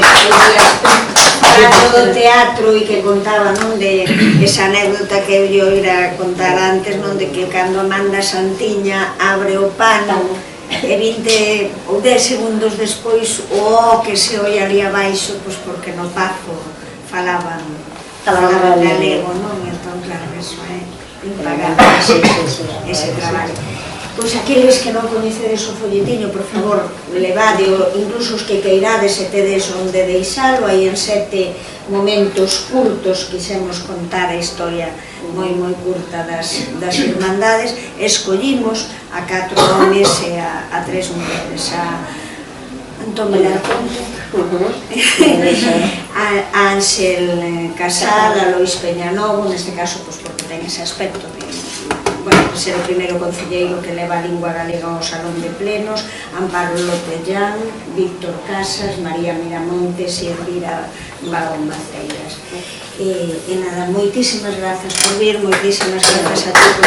do teatro e que contaba, non, de esa anécdota que eu lle ira contar antes, non, de que cando Amanda Santiña abre o pano e 20 ou 10 segundos despois o que se oi ali abaixo, pois porque no Pazo falaban galego, non? Entón, claro, eso é impagable ese traballo. Pois aqueles que non coñecedes o folletiño, por favor, levade-o, incluso os que queirades e tedes onde deixalo, aí en 7 momentos curtos quixemos contar a historia moi curta das irmandades, escollimos a 4 homes e a 3 mulheres, a Antón Belarconte, a Ángel Casal, a Lois Peñanovo, neste caso porque ten ese aspecto de ser o primeiro concelleiro que leva a lingua galega ao Salón de Plenos, Amparo Lopellán, Víctor Casas, María Miramontes e Elvira Barón Maceiras. E nada, moitísimas grazas por vir, moitísimas grazas a todos.